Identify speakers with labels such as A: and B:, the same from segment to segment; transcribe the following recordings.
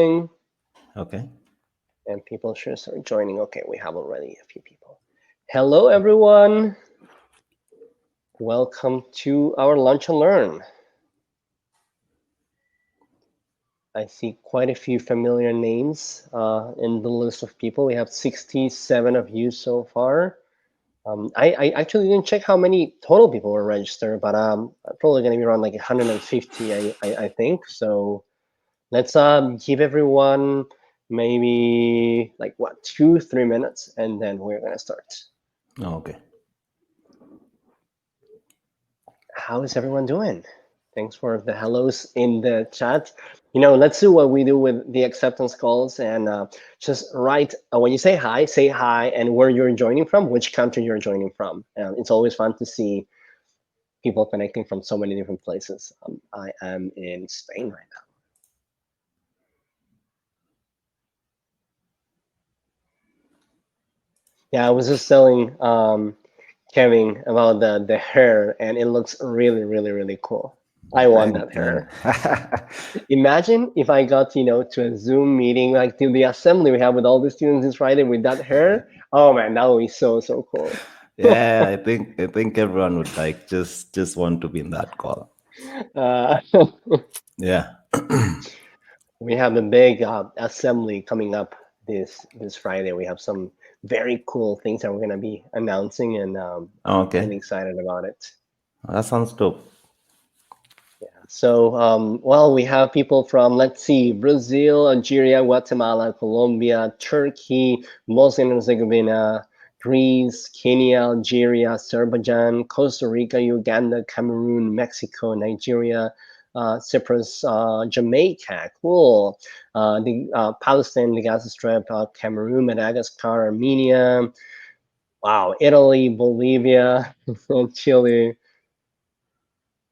A: Okay.
B: And people should start joining. Okay, we have already a few people. Hello, everyone. Welcome to our Lunch and Learn. I see quite a few familiar names in the list of people. We have 67 of you so far. I actually didn't check how many total people were registered, but probably going to be around like 150, I think. So let's give everyone maybe like 2-3 minutes, and then we're gonna start.
A: Okay.
B: How is everyone doing? Thanks for the hellos in the chat. Let's do what we do with the acceptance calls, and just write when you say hi, and where you're joining from, which country you're joining from. It's always fun to see people connecting from so many different places. I am in Spain right now. Yeah, I was just telling Kevin about the hair, and it looks really, really, really cool. I want that hair. Imagine if I got, to a Zoom meeting, like to the assembly we have with all the students this Friday with that hair. Oh man, that would be so, so cool.
A: Yeah, I think everyone would like just want to be in that call.
B: Uh,
A: Yeah.
B: we have the big assembly coming up this Friday. We have some very cool things that we're gonna be announcing, and
A: Okay.
B: really excited about it.
A: That sounds dope.
B: So, well, we have people from, let's see, Brazil, Algeria, Guatemala, Colombia, Turkey, Bosnia and Herzegovina, Greece, Kenya, Algeria, Azerbaijan, Costa Rica, Uganda, Cameroon, Mexico, Nigeria, Cyprus, Jamaica, cool. The Palestine, the Gaza Strip, Cameroon, Madagascar, Armenia, wow, Italy, Bolivia, Chile,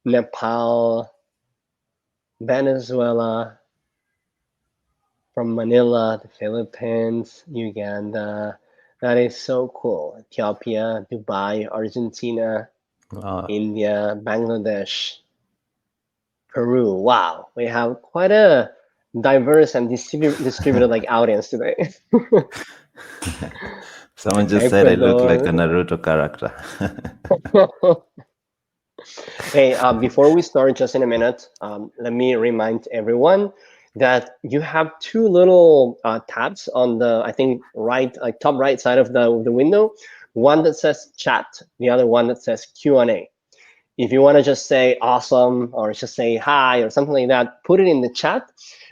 B: Nepal, Venezuela, from Manila, the Philippines, Uganda. That is so cool. Ethiopia, Dubai, Argentina, India, Bangladesh, Peru. Wow, we have quite a diverse and distributed like audience today.
A: Someone just said I look like a
B: Ecuador.
A: Naruto character.
B: Hey, before we start, just in a minute, let me remind everyone that you have two little tabs on the, I think, right, like top right side of the window. One that says chat, the other one that says Q&A. If you want to just say awesome or just say hi or something like that, put it in the chat.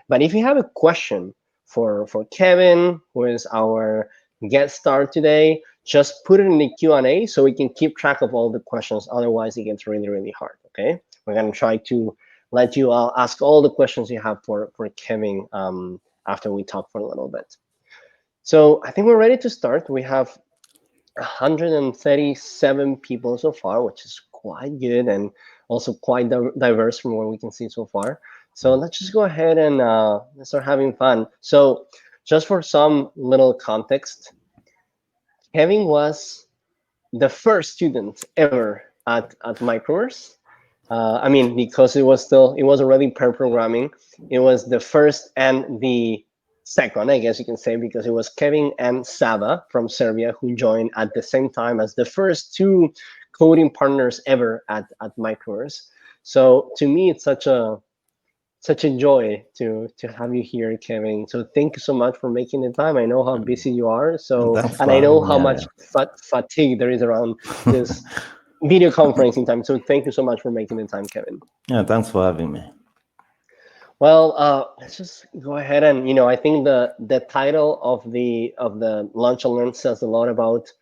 B: But if you have a question for Kevin, who is our guest star today, just put it in the Q&A so we can keep track of all the questions. Otherwise, it gets really, really hard. Okay, we're gonna try to let you all ask all the questions you have for Kevin after we talk for a little bit. So I think we're ready to start. We have 137 people so far, which is quite good and also quite diverse from what we can see so far. So let's just go ahead and let's start having fun. So just for some little context, Kevin was the first student ever at Microverse. I mean, because it was already pair programming. It was the first and the second, I guess you can say, because it was Kevin and Sava from Serbia who joined at the same time as the first two coding partners ever at Microverse. So to me, it's such a joy to have you here, Kevin. So thank you so much for making the time. I know how busy you are. So,
A: Thanks
B: and
A: for
B: I know
A: having me,
B: how much
A: Ariel.
B: fatigue there is around this video conferencing time. So thank you so much for making the time, Kevin.
A: Yeah, thanks for having me.
B: Well, let's just go ahead and I think the title of the Lunch and Learn says a lot about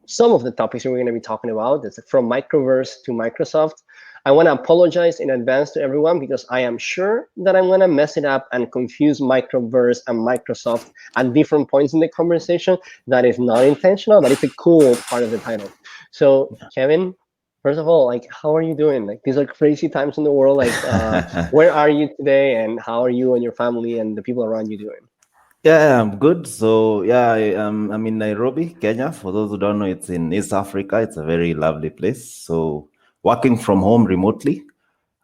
B: some of the topics we're going to be talking about. It's from Microverse to Microsoft. I want to apologize in advance to everyone because I am sure that I'm going to mess it up and confuse Microverse and Microsoft at different points in the conversation. That is not intentional, but it's a cool part of the title. So, Kevin, first of all, like, how are you doing? Like, these are crazy times in the world. Like, where are you today, and how are you and your family and the people around you doing?
A: Yeah, I'm good. So yeah, I'm in Nairobi, Kenya. For those who don't know, it's in East Africa. It's a very lovely place. So working from home remotely.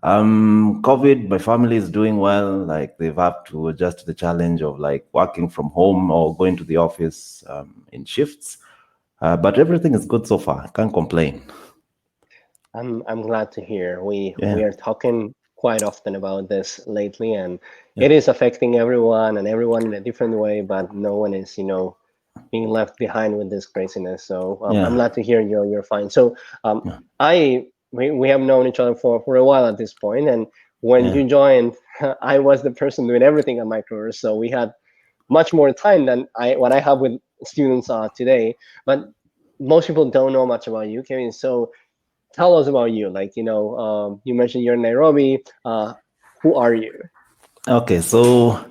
A: COVID, my family is doing well. Like they've had to adjust to the challenge of like working from home or going to the office in shifts. But everything is good so far. I can't complain.
B: I'm glad to hear. We
A: Yeah,
B: are talking quite often about this lately, and
A: yeah,
B: it is affecting everyone and everyone in a different way, but no one is, being left behind with this craziness. So I'm
A: yeah,
B: glad to hear you're fine. So
A: yeah,
B: we have known each other for a while at this point, and when
A: yeah,
B: you joined, I was the person doing everything at Microverse, so we had much more time than what I have with students today. But most people don't know much about you, Kevin. So tell us about you. Like, you mentioned you're in Nairobi. Who are you?
A: Okay, so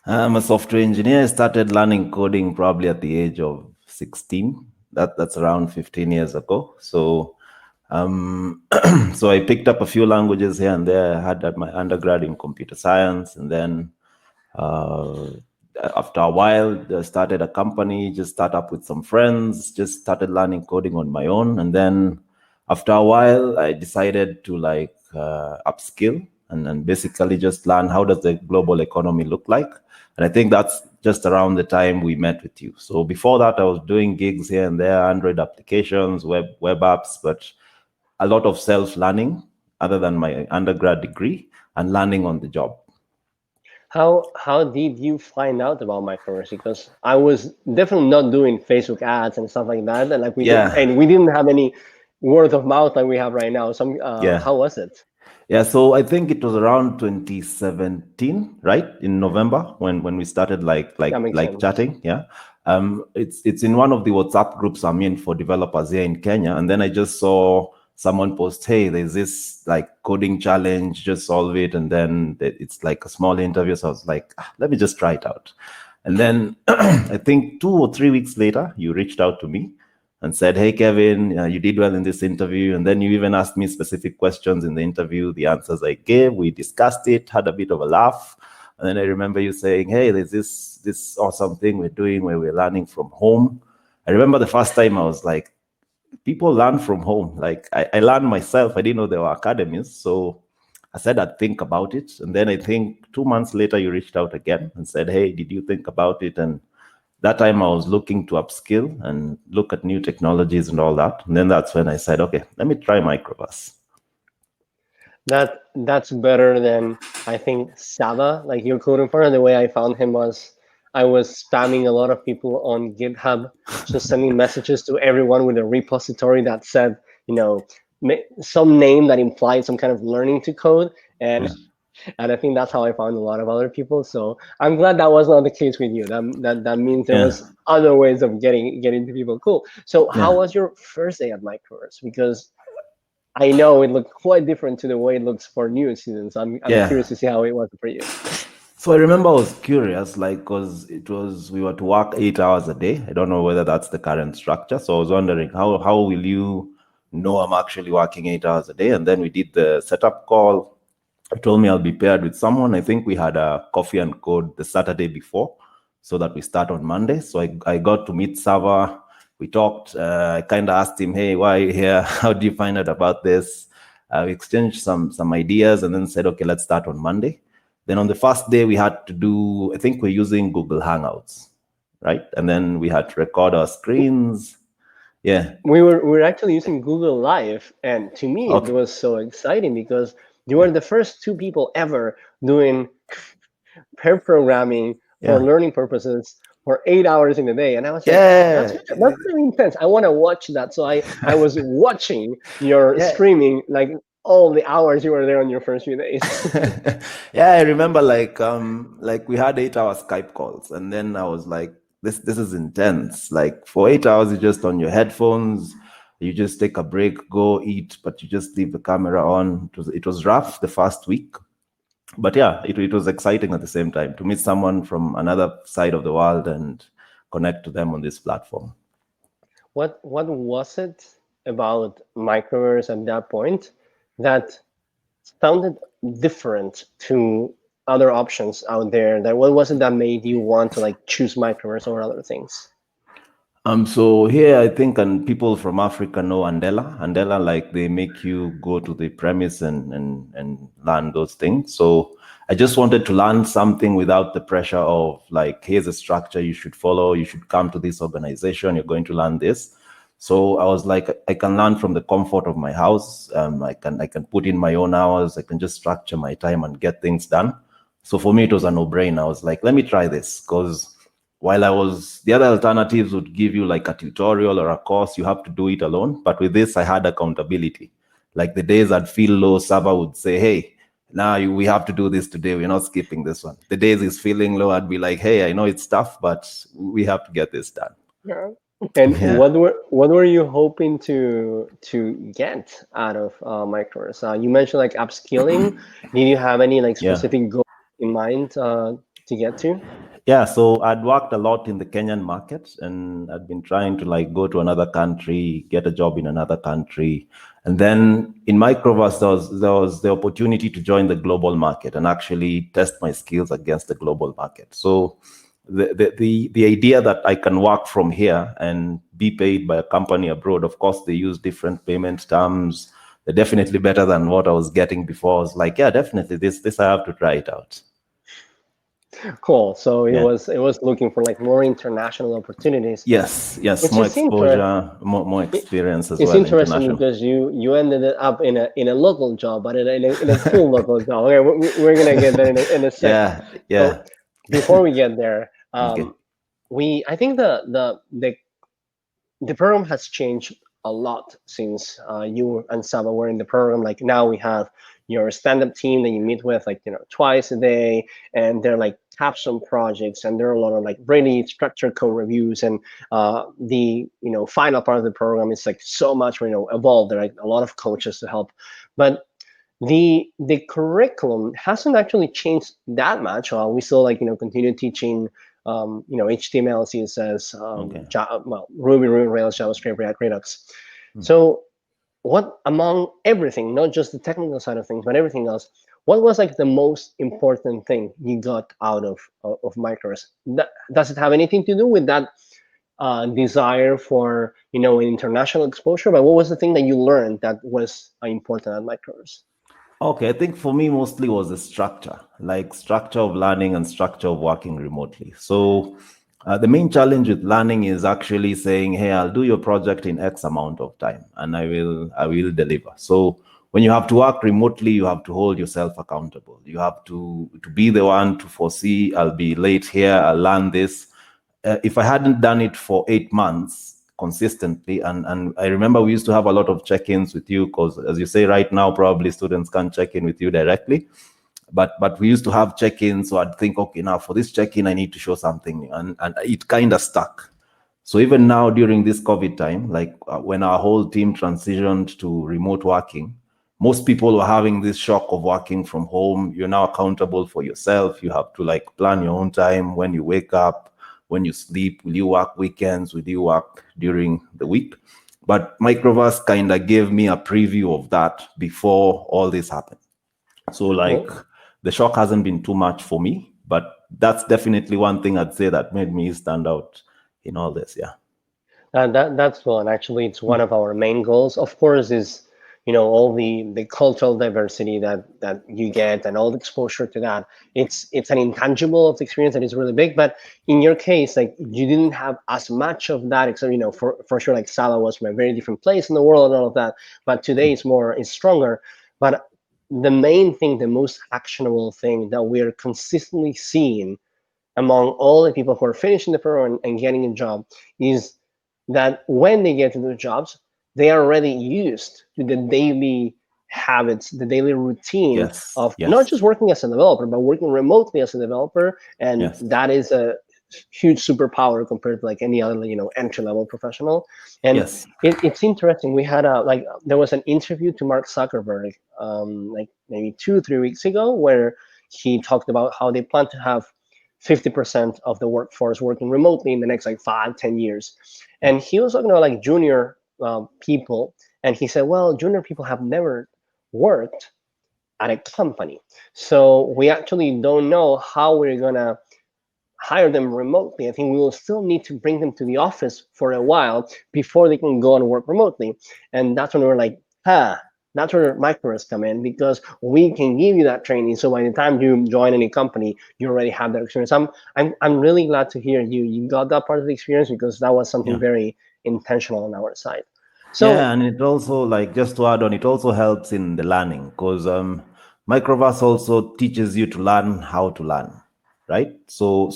A: I'm a software engineer. I started learning coding probably at the age of 16. That's around 15 years ago. So so I picked up a few languages here and there. I had my undergrad in computer science, and then uh, after a while, I started a company, just start up with some friends, just started learning coding on my own. And then after a while, I decided to like upskill and basically just learn how does the global economy look like. And I think that's just around the time we met with you. So before that, I was doing gigs here and there, Android applications, web apps, but a lot of self-learning other than my undergrad degree and learning on the job.
B: How did you find out about microverse? Because I was definitely not doing Facebook ads and stuff like that, and like
A: Yeah,
B: we didn't have any word of mouth like we have right now. So
A: yeah.
B: how was it?
A: Yeah, so I think it was around 2017, right? In November when we started
B: That makes
A: like
B: sense.
A: chatting. Yeah. It's in one of the WhatsApp groups I'm in for developers here in Kenya. And then I just saw someone post, hey, there's this like coding challenge, just solve it. And then it's like a small interview. So I was like, let me just try it out. And then I think 2 or 3 weeks later, you reached out to me and said, hey, Kevin, you did well in this interview. And then you even asked me specific questions in the interview. The answers I gave, we discussed it, had a bit of a laugh. And then I remember you saying, hey, there's this awesome thing we're doing where we're learning from home. I remember the first time I was like, people learn from home. Like I learned myself. I didn't know there were academies. So I said I'd think about it. And then I think 2 months later, you reached out again and said, hey, did you think about it? And that time I was looking to upskill and look at new technologies and all that. And then that's when I said, okay, let me try Microverse.
B: That's better than I think Saba, like your coding partner. The way I found him was I was spamming a lot of people on GitHub, just sending messages to everyone with a repository that said, you know, some name that implied some kind of learning to code, and
A: Yeah.
B: and I think that's how I found a lot of other people. So I'm glad that was not the case with you. That means there
A: Yeah.
B: was other ways of getting to people. Cool. So how
A: Yeah.
B: was your first day at Microverse? Because I know it looked quite different to the way it looks for new students. I'm
A: Yeah.
B: curious to see how it was for you.
A: So I remember I was curious, like, because we were to work 8 hours a day. I don't know whether that's the current structure. So I was wondering how will you know I'm actually working 8 hours a day? And then we did the setup call. He told me I'll be paired with someone. I think we had a coffee and code the Saturday before so that we start on Monday. So I got to meet Sava. We talked. I kind of asked him, hey, why are you here? How do you find out about this? We exchanged some ideas and then said, okay, let's start on Monday. Then on the first day, we had to do, I think we're using Google Hangouts, right? And then we had to record our screens. Yeah.
B: We were actually using Google Live, and to me it
A: Okay.
B: was so exciting because you were
A: Yeah.
B: the first two people ever doing pair programming for
A: Yeah.
B: learning purposes for 8 hours in a day, and I was like,
A: Yeah.
B: that's really intense. I want to watch that. So I was watching your
A: Yeah.
B: streaming like all the hours you were there on your first few days.
A: Yeah, I remember like we had 8 hour Skype calls, and then I was like, this is intense. Like for 8 hours, you're just on your headphones, you just take a break, go eat, but you just leave the camera on. It was rough the first week, but yeah, it was exciting at the same time to meet someone from another side of the world and connect to them on this platform.
B: What was it about Microverse at that point that sounded different to other options out there? That what was it that made you want to like choose Microverse over other things?
A: So here I think, and people from Africa know Andela. Andela, like they make you go to the premise and learn those things. So I just wanted to learn something without the pressure of like, here's a structure you should follow. You should come to this organization. You're going to learn this. So I was like, I can learn from the comfort of my house. I can put in my own hours. I can just structure my time and get things done. So for me, it was a no-brainer. I was like, let me try this because while I was, the other alternatives would give you like a tutorial or a course, you have to do it alone. But with this, I had accountability. Like the days I'd feel low, Saba would say, hey, now we have to do this today. We're not skipping this one. The days he's feeling low, I'd be like, hey, I know it's tough, but we have to get this done.
B: Yeah. And
A: Yeah.
B: what were you hoping to get out of Microverse? You mentioned like upskilling. Did you have any like
A: Yeah.
B: specific goal in mind to get to?
A: Yeah, so I'd worked a lot in the Kenyan market and I'd been trying to like go to another country, get a job in another country. And then in Microverse, there was the opportunity to join the global market and actually test my skills against the global market. So the idea that I can work from here and be paid by a company abroad, of course, they use different payment terms. They're definitely better than what I was getting before. I was like, yeah, definitely this I have to try it out.
B: Cool. So it
A: Yeah.
B: was looking for like more international opportunities,
A: Yes,
B: which
A: more
B: is interesting.
A: exposure, more experience as
B: It's
A: well,
B: interesting
A: international.
B: because you ended up in a local job, but in a cool local job. Okay, we're gonna get there in a second.
A: Yeah,
B: So
A: yeah.
B: before we get there,
A: Okay.
B: we I think the program has changed a lot since you and Saba were in the program. Like now we have your stand-up team that you meet with like twice a day, and they're like capstone projects, and there are a lot of like really structured code reviews, and the final part of the program is like so much evolved. There are like a lot of coaches to help, but the curriculum hasn't actually changed that much. We still like continue teaching HTML, CSS,
A: Okay.
B: Ruby, Rails, JavaScript, React, Redux.
A: Hmm.
B: So what among everything, not just the technical side of things, but everything else, what was like the most important thing you got out of Microverse? Does it have anything to do with that desire for an international exposure? But what was the thing that you learned that was important at Microverse?
A: Okay, I think for me mostly was the structure, like structure of learning and structure of working remotely. So the main challenge with learning is actually saying, "Hey, I'll do your project in X amount of time, and I will deliver." So when you have to work remotely, you have to hold yourself accountable. You have to be the one to foresee, I'll be late here, I'll learn this. If I hadn't done it for 8 months consistently, and I remember we used to have a lot of check-ins with you because, as you say, right now probably students can't check in with you directly, but we used to have check-ins. So I'd think, okay, now for this check-in, I need to show something new, and it kind of stuck. So even now during this COVID time, like when our whole team transitioned to remote working, most people were having this shock of working from home. You're now accountable for yourself. You have to like plan your own time, when you wake up, when you sleep. Will you work weekends? Will you work during the week? But Microverse kind of gave me a preview of that before all this happened. So like
B: Well,
A: the shock hasn't been too much for me, but that's definitely one thing I'd say that made me stand out in all this. Yeah.
B: that's fun. Actually, it's one of our main goals. Of course, is all the cultural diversity that you get and all the exposure to that. It's an intangible of the experience that is really big. But in your case, like you didn't have as much of that, except for sure, like Sala was from a very different place in the world and all of that. But today it's stronger. But the main thing, the most actionable thing that we are consistently seeing among all the people who are finishing the program and getting a job is that when they get to the jobs, they are already used to the daily habits, the daily routine
A: Yes,
B: of not
A: yes,
B: just working as a developer, but working remotely as a developer. And
A: yes,
B: that is a huge superpower compared to like any other, entry level professional. And
A: yes.
B: it's interesting. We had there was an interview to Mark Zuckerberg, like maybe 2 3 weeks ago, where he talked about how they plan to have 50% of the workforce working remotely in the next like 5 10 years. And he was talking about like junior people, and he said, well, junior people have never worked at a company, so we actually don't know hire them remotely. I think we will still need to bring them to the office for a while before they can go and work remotely. And that's when we're like, that's where Microverse come in, because we can give you that training. So by the time you join any company, you already have that experience. I'm really glad to hear you got that part of the experience, because that was something
A: Yeah.
B: very intentional on our side. So
A: Yeah, and it also, like, just to add on, it also helps in the learning, because Microverse also teaches you to learn how to learn, right? So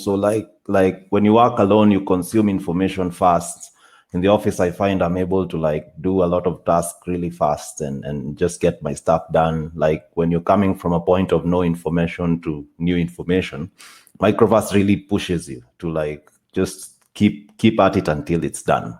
A: like when you work alone, you consume information fast. In the office, I find I'm able to like do a lot of tasks really fast and just get my stuff done. Like when you're coming from a point of no information to new information, Microverse really pushes you to like just keep at it until it's done.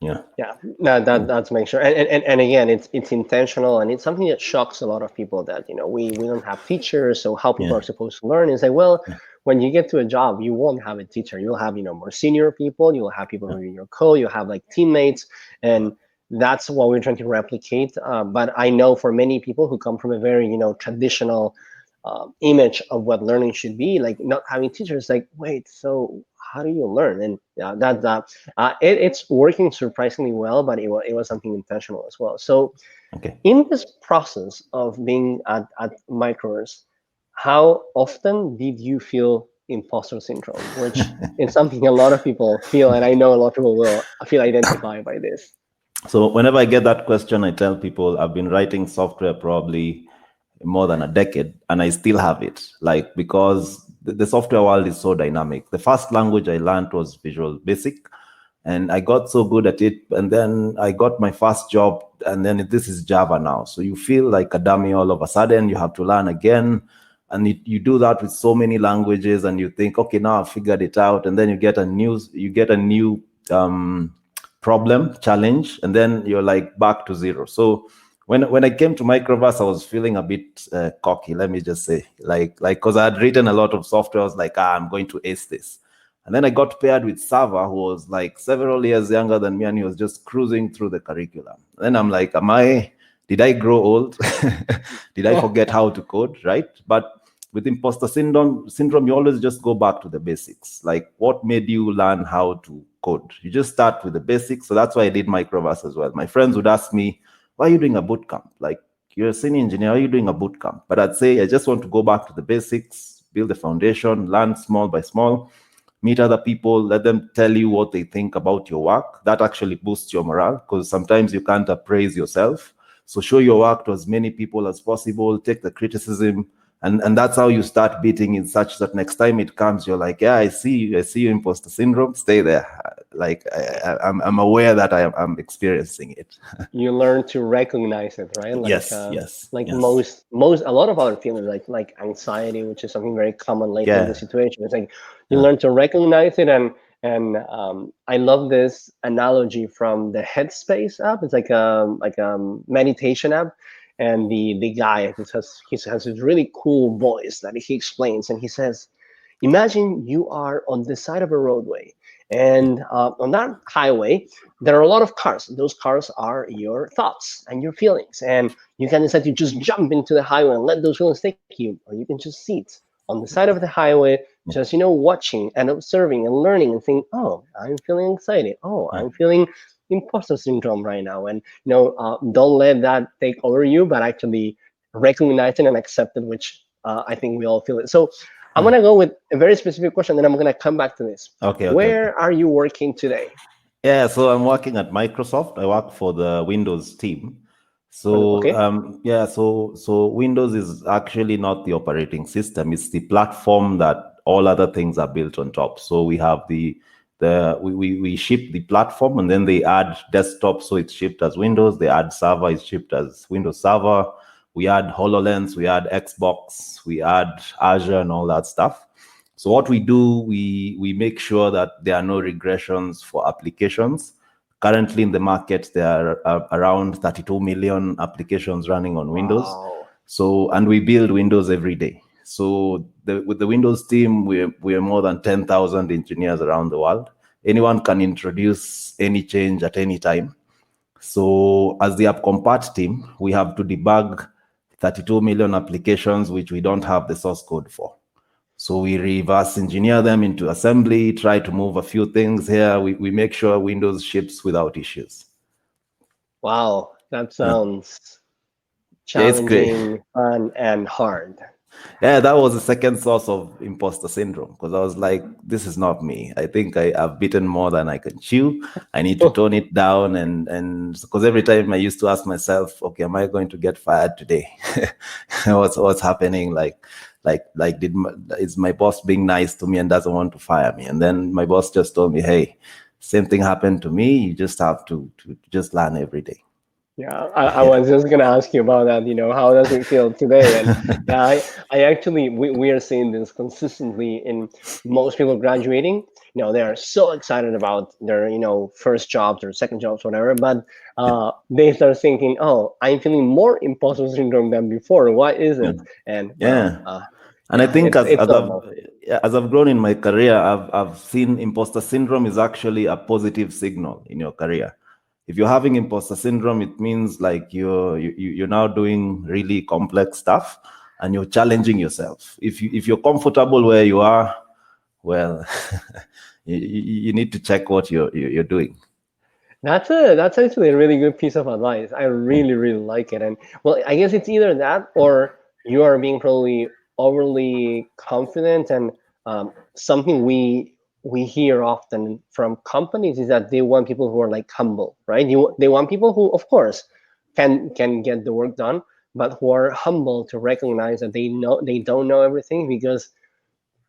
A: Yeah.
B: yeah, that's make sure. And again, it's intentional, and it's something that shocks a lot of people, that we don't have teachers. So how people
A: Yeah.
B: are supposed to learn is like, well, when you get to a job, you won't have a teacher. You'll have more senior people. You'll have people reviewing your code. You'll have like teammates, and that's what we're trying to replicate. But I know for many people who come from a very traditional image of what learning should be, like not having teachers, like, wait, so how do you learn? And it's working surprisingly well, but it was something intentional as well. So
A: Okay.
B: in this process of being at Microverse, how often did you feel imposter syndrome, which is something a lot of people feel, and I know a lot of people will feel identified by this.
A: So whenever I get that question, I tell people I've been writing software probably more than a decade, and I still have it. Like, because the software world is so dynamic. The first language I learned was Visual Basic, and I got so good at it. And then I got my first job, and then this is Java now. So you feel like a dummy all of a sudden. You have to learn again. And you do that with so many languages, and you think, okay, now I've figured it out. And then you get a new problem, challenge, and then you're like back to zero. So when I came to Microverse, I was feeling a bit cocky, let me just say, because I had written a lot of software. I was like, I'm going to ace this. And then I got paired with Sava, who was like several years younger than me, and he was just cruising through the curriculum. Then I'm like, did I grow old? Did I forget how to code, right? But with imposter syndrome, you always just go back to the basics. Like, what made you learn how to code? You just start with the basics. So that's why I did Microverse as well. My friends would ask me, why are you doing a boot camp? Like, you're a senior engineer, why are you doing a boot camp? But I'd say, I just want to go back to the basics, build a foundation, learn small by small, meet other people, let them tell you what they think about your work. That actually boosts your morale, because sometimes you can't appraise yourself. So show your work to as many people as possible, take the criticism, and that's how you start beating it, such that next time it comes, you're like, yeah, I see you, imposter syndrome, stay there. Like, I'm aware that I'm experiencing it.
B: You learn to recognize it, right?
A: Yes.
B: Most a lot of other feelings, like anxiety, which is something very common lately in the
A: Yeah.
B: situation. It's like you learn to recognize it, and I love this analogy from the Headspace app. It's like a meditation app, and the guy he has this really cool voice that he explains, and he says, imagine you are on the side of a roadway, and on that highway there are a lot of cars. Those cars are your thoughts and your feelings, and you can decide to just jump into the highway and let those feelings take you, or you can just sit on the side of the highway, just watching and observing and learning and think, oh, I'm feeling excited, oh, I'm feeling imposter syndrome right now, and don't let that take over you, but actually recognize it and accept it, which I think we all feel it. So I'm going to go with a very specific question, then I'm going to come back to this.
A: Okay.
B: Where are you working today?
A: Yeah, so I'm working at Microsoft. I work for the Windows team. So
B: Okay.
A: so Windows is actually not the operating system. It's the platform that all other things are built on top. So we have we ship the platform, and then they add desktop, so it's shipped as Windows. They add server, it's shipped as Windows Server. We add HoloLens, we add Xbox, we add Azure, and all that stuff. So what we do, we make sure that there are no regressions for applications. Currently in the market, there are around 32 million applications running on Windows.
B: Wow.
A: So, and we build Windows every day. So with the Windows team, we're more than 10,000 engineers around the world. Anyone can introduce any change at any time. So as the App Compat team, we have to debug 32 million applications, which we don't have the source code for. So we reverse engineer them into assembly, try to move a few things here. We make sure Windows ships without issues.
B: Wow, that
A: Yeah,
B: sounds
A: yeah, it's great.
B: challenging, fun, and hard.
A: Yeah, that was the second source of imposter syndrome because I was like, this is not me. I think I've bitten more than I can chew. I need to tone it down. And because every time I used to ask myself, okay, am I going to get fired today? What's happening? Is my boss being nice to me and doesn't want to fire me? And then my boss just told me, hey, same thing happened to me. You just have to just learn every day.
B: Yeah, I was just gonna ask you about that. How does it feel today? And yeah, I actually we are seeing this consistently in most people graduating. They are so excited about their first jobs or second jobs, whatever. But they start thinking, oh, I'm feeling more imposter syndrome than before. What is
A: Yeah.
B: it? And well,
A: Yeah. And I
B: yeah,
A: think
B: it's normal.
A: as I've grown in my career, I've seen imposter syndrome is actually a positive signal in your career. If you're having imposter syndrome, it means like you're now doing really complex stuff and you're challenging yourself. If you're comfortable where you are, well, you need to check what you're doing.
B: That's actually a really good piece of advice. I
A: Yeah.
B: really like it. And well, I guess it's either that or you are being probably overly confident. And something we hear often from companies is that they want people who are like humble, right? They want people who, of course, can get the work done, but who are humble to recognize that they don't know everything. Because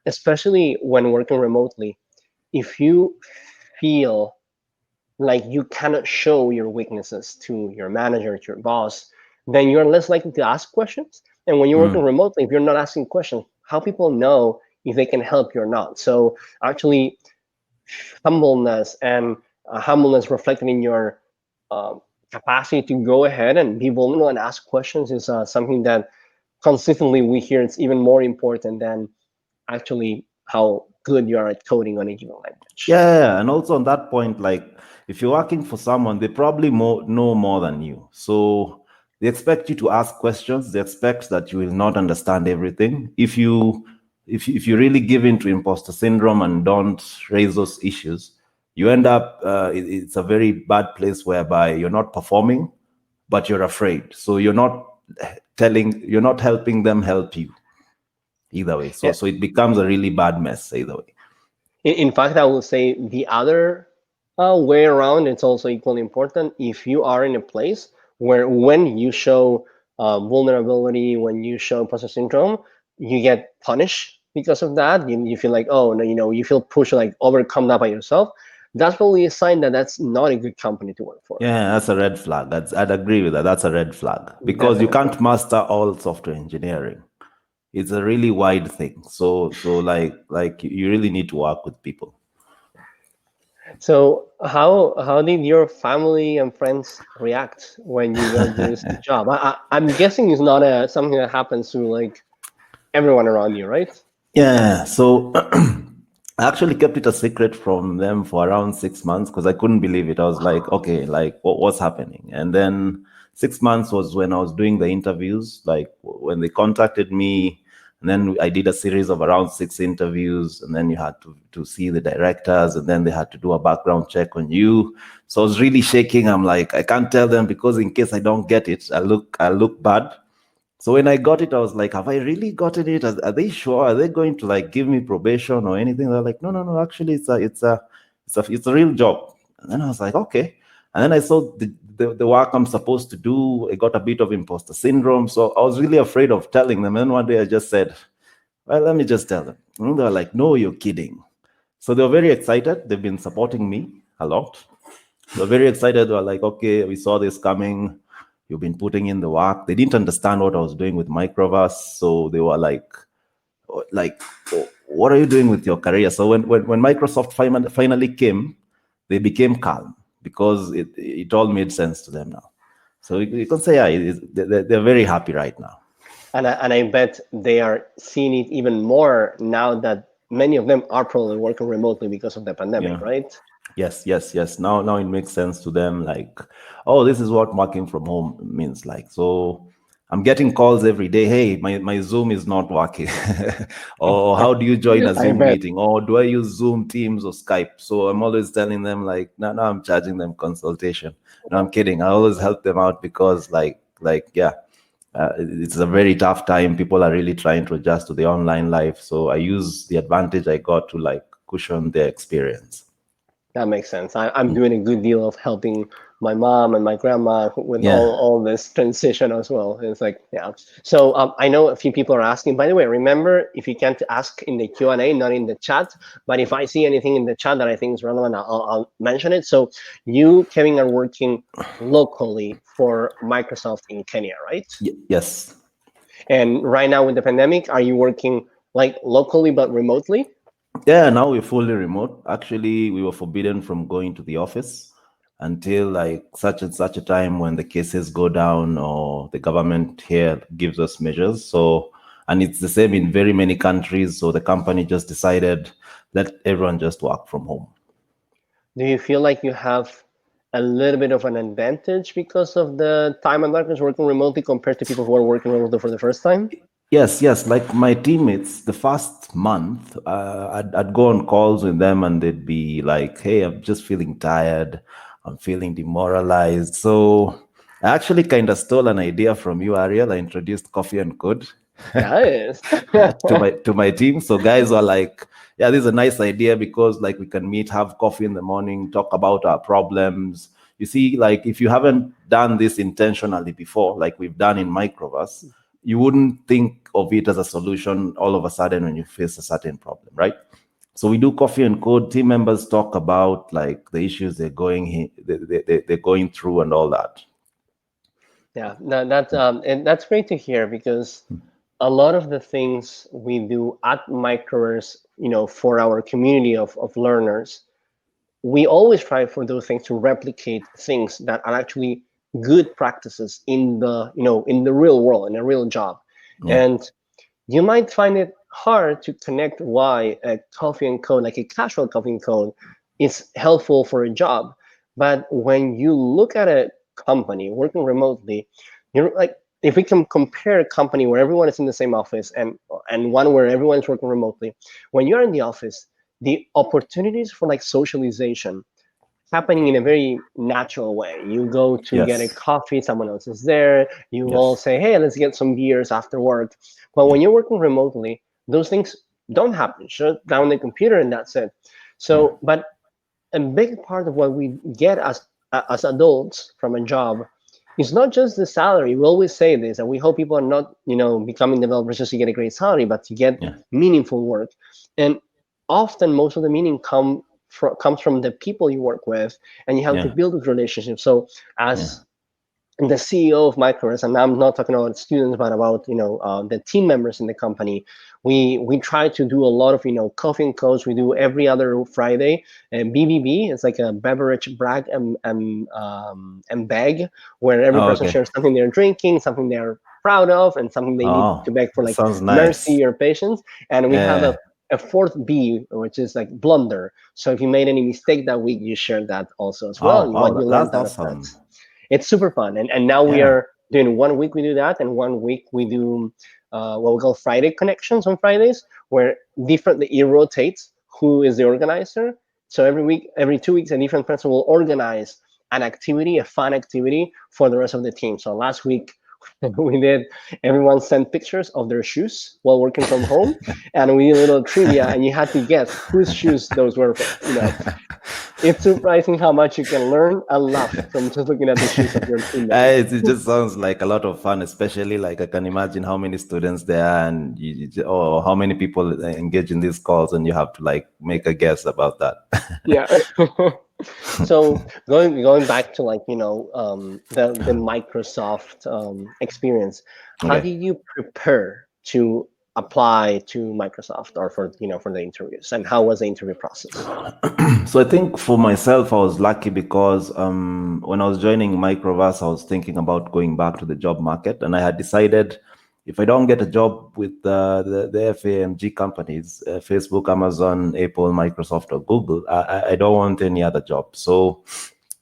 B: especially when working remotely, if you feel like you cannot show your weaknesses to your manager, to your boss, then you're less likely to ask questions. And when you're working
A: Mm.
B: remotely, if you're not asking questions, how people know if they can help you or not? So actually, humbleness reflected in your capacity to go ahead and be vulnerable and ask questions is something that consistently we hear it's even more important than actually how good you are at coding on a given language.
A: Yeah, and also on that point, like if you're working for someone, they probably know more than you. So they expect you to ask questions. They expect that you will not understand everything. If you really give in to imposter syndrome and don't raise those issues, you end up it's a very bad place whereby you're not performing, but you're afraid. So you're not helping them help you either way. So
B: Yeah.
A: so it becomes a really bad mess either way.
B: In fact, I will say the other way around, it's also equally important. If you are in a place where when you show vulnerability, when you show imposter syndrome, you get punished because of that. You feel like, oh, no, you feel pushed, like overcome that by yourself. That's probably a sign that that's not a good company to work for.
A: Yeah, that's a red flag. I'd agree with that. That's a red flag because you
B: Definitely.
A: can't master all software engineering. It's a really wide thing. So like you really need to work with people.
B: So how did your family and friends react when you got this job? I'm guessing it's not something that happens to like everyone around you, right?
A: Yeah. So I actually kept it a secret from them for around 6 months because I couldn't believe it. I was like, okay, like what's happening? And then 6 months was when I was doing the interviews, like when they contacted me. And then I did a series of around 6 interviews, and then you had to see the directors, and then they had to do a background check on you. So I was really shaking. I'm like, I can't tell them because in case I don't get it, I look bad. So when I got it, I was like, have I really gotten it? Are they sure? Are they going to like give me probation or anything? They're like, no, no, no. Actually, it's a real job. And then I was like, okay. And then I saw the work I'm supposed to do. I got a bit of imposter syndrome. So I was really afraid of telling them. And one day I just said, well, let me just tell them. And they were like, no, you're kidding. So they were very excited. They've been supporting me a lot. They were very excited. They were like, okay, we saw this coming. You've been putting in the work. They didn't understand what I was doing with Microverse. So they were like, "Oh, what are you doing with your career?" So when Microsoft finally came, they became calm because it all made sense to them now. So you can say, yeah, they're very happy right now.
B: And I bet they are seeing it even more now that many of them are probably working remotely because of the pandemic,
A: Yeah.
B: right?
A: Yes, yes, yes. Now it makes sense to them. Like, oh, this is what working from home means. Like, so I'm getting calls every day. Hey, my Zoom is not working. Or how do you join a
B: I
A: Zoom
B: bet.
A: meeting? Or do I use Zoom, Teams, or Skype? So I'm always telling them like, no, I'm charging them consultation. No, I'm kidding. I always help them out because yeah, it's a very tough time. People are really trying to adjust to the online life. So I use the advantage I got to like cushion their experience.
B: That makes sense. I'm doing a good deal of helping my mom and my grandma with
A: Yeah.
B: all this transition as well. It's like, yeah. So I know a few people are asking. By the way, remember, if you can't ask in the Q&A, not in the chat, but if I see anything in the chat that I think is relevant, I'll mention it. So you, Kevin, are working locally for Microsoft in Kenya, right?
A: Yes.
B: And right now with the pandemic, are you working like locally but remotely?
A: Yeah, now we're fully remote. Actually, we were forbidden from going to the office until like such and such a time when the cases go down or the government here gives us measures. So, and it's the same in very many countries. So the company just decided let everyone just work from home.
B: Do you feel like you have a little bit of an advantage because of the time and darkness working remotely compared to people who are working remotely for the first time?
A: Yes. Like my teammates, the first month, I'd go on calls with them and they'd be like, hey, I'm just feeling tired. I'm feeling demoralized. So I actually kind of stole an idea from you, Ariel. I introduced Coffee and Code
B: Nice.
A: to my team. So guys were like, yeah, this is a nice idea because like we can meet, have coffee in the morning, talk about our problems. You see, like if you haven't done this intentionally before, like we've done in Microverse, you wouldn't think of it as a solution all of a sudden when you face a certain problem, right? So we do coffee and code. Team members talk about like the issues they're going through and all that.
B: Yeah, and that's great to hear because a lot of the things we do at Microverse, for our community of learners, we always try for those things to replicate things that are actually good practices in the real world, in a real job.
A: Yeah.
B: And you might find it hard to connect why a coffee and code, like a casual coffee and code, is helpful for a job. But when you look at a company working remotely, you're like, if we can compare a company where everyone is in the same office and one where everyone's working remotely, when you're in the office, the opportunities for like socialization happening in a very natural way. You go to get a
A: Yes.
B: coffee, someone else is there. You all
A: Yes.
B: say, hey, let's get some beers after work. But
A: Yeah.
B: when you're working remotely, those things don't happen. Shut down the computer and that's it.
A: Yeah.
B: So, but a big part of what we get as adults from a job is not just the salary. We always say this, and we hope people are not, becoming developers just to get a great salary, but to get
A: Yeah.
B: meaningful work. And often, most of the meaning comes from the people you work with, and you have to
A: Yeah.
B: build those relationships. So,
A: Yeah.
B: as the CEO of Microverse, and I'm not talking about students, but about the team members in the company. We try to do a lot of coffee and codes. We do every other Friday. And BBB, it's like a beverage brag and bag, where every
A: Oh,
B: person
A: okay.
B: shares something they're drinking, something they're proud of, and something they need to
A: Oh,
B: beg for,
A: that
B: like
A: sounds nice.
B: mercy or patience. And we have
A: Yeah.
B: a fourth B, which is like blunder. So if you made any mistake that week, you share that also as well,
A: Oh,
B: and
A: wow.
B: what you
A: That's
B: learned out of that.
A: awesome.
B: It's super fun. And now we
A: Yeah.
B: are doing 1 week we do that, and 1 week we do what we call Friday connections on Fridays, where differently it rotates who is the organizer. So every week, every 2 weeks, a different person will organize an activity, a fun activity for the rest of the team. So last week we did, everyone sent pictures of their shoes while working from home, and we did a little trivia, and you had to guess whose shoes those were from. It's surprising how much you can learn and laugh from just looking at the shoes of your teammate.
A: It just sounds like a lot of fun, especially like I can imagine how many students there are and or how many people engage in these calls, and you have to like make a guess about that.
B: Yeah. So going back to like the Microsoft experience, how
A: Okay.
B: did you prepare to apply to Microsoft or for the interviews, and how was the interview process?
A: So I think for myself, I was lucky because when I was joining Microverse, I was thinking about going back to the job market, and I had decided if I don't get a job with the FAMG companies, Facebook, Amazon, Apple, Microsoft, or Google, I don't want any other job. So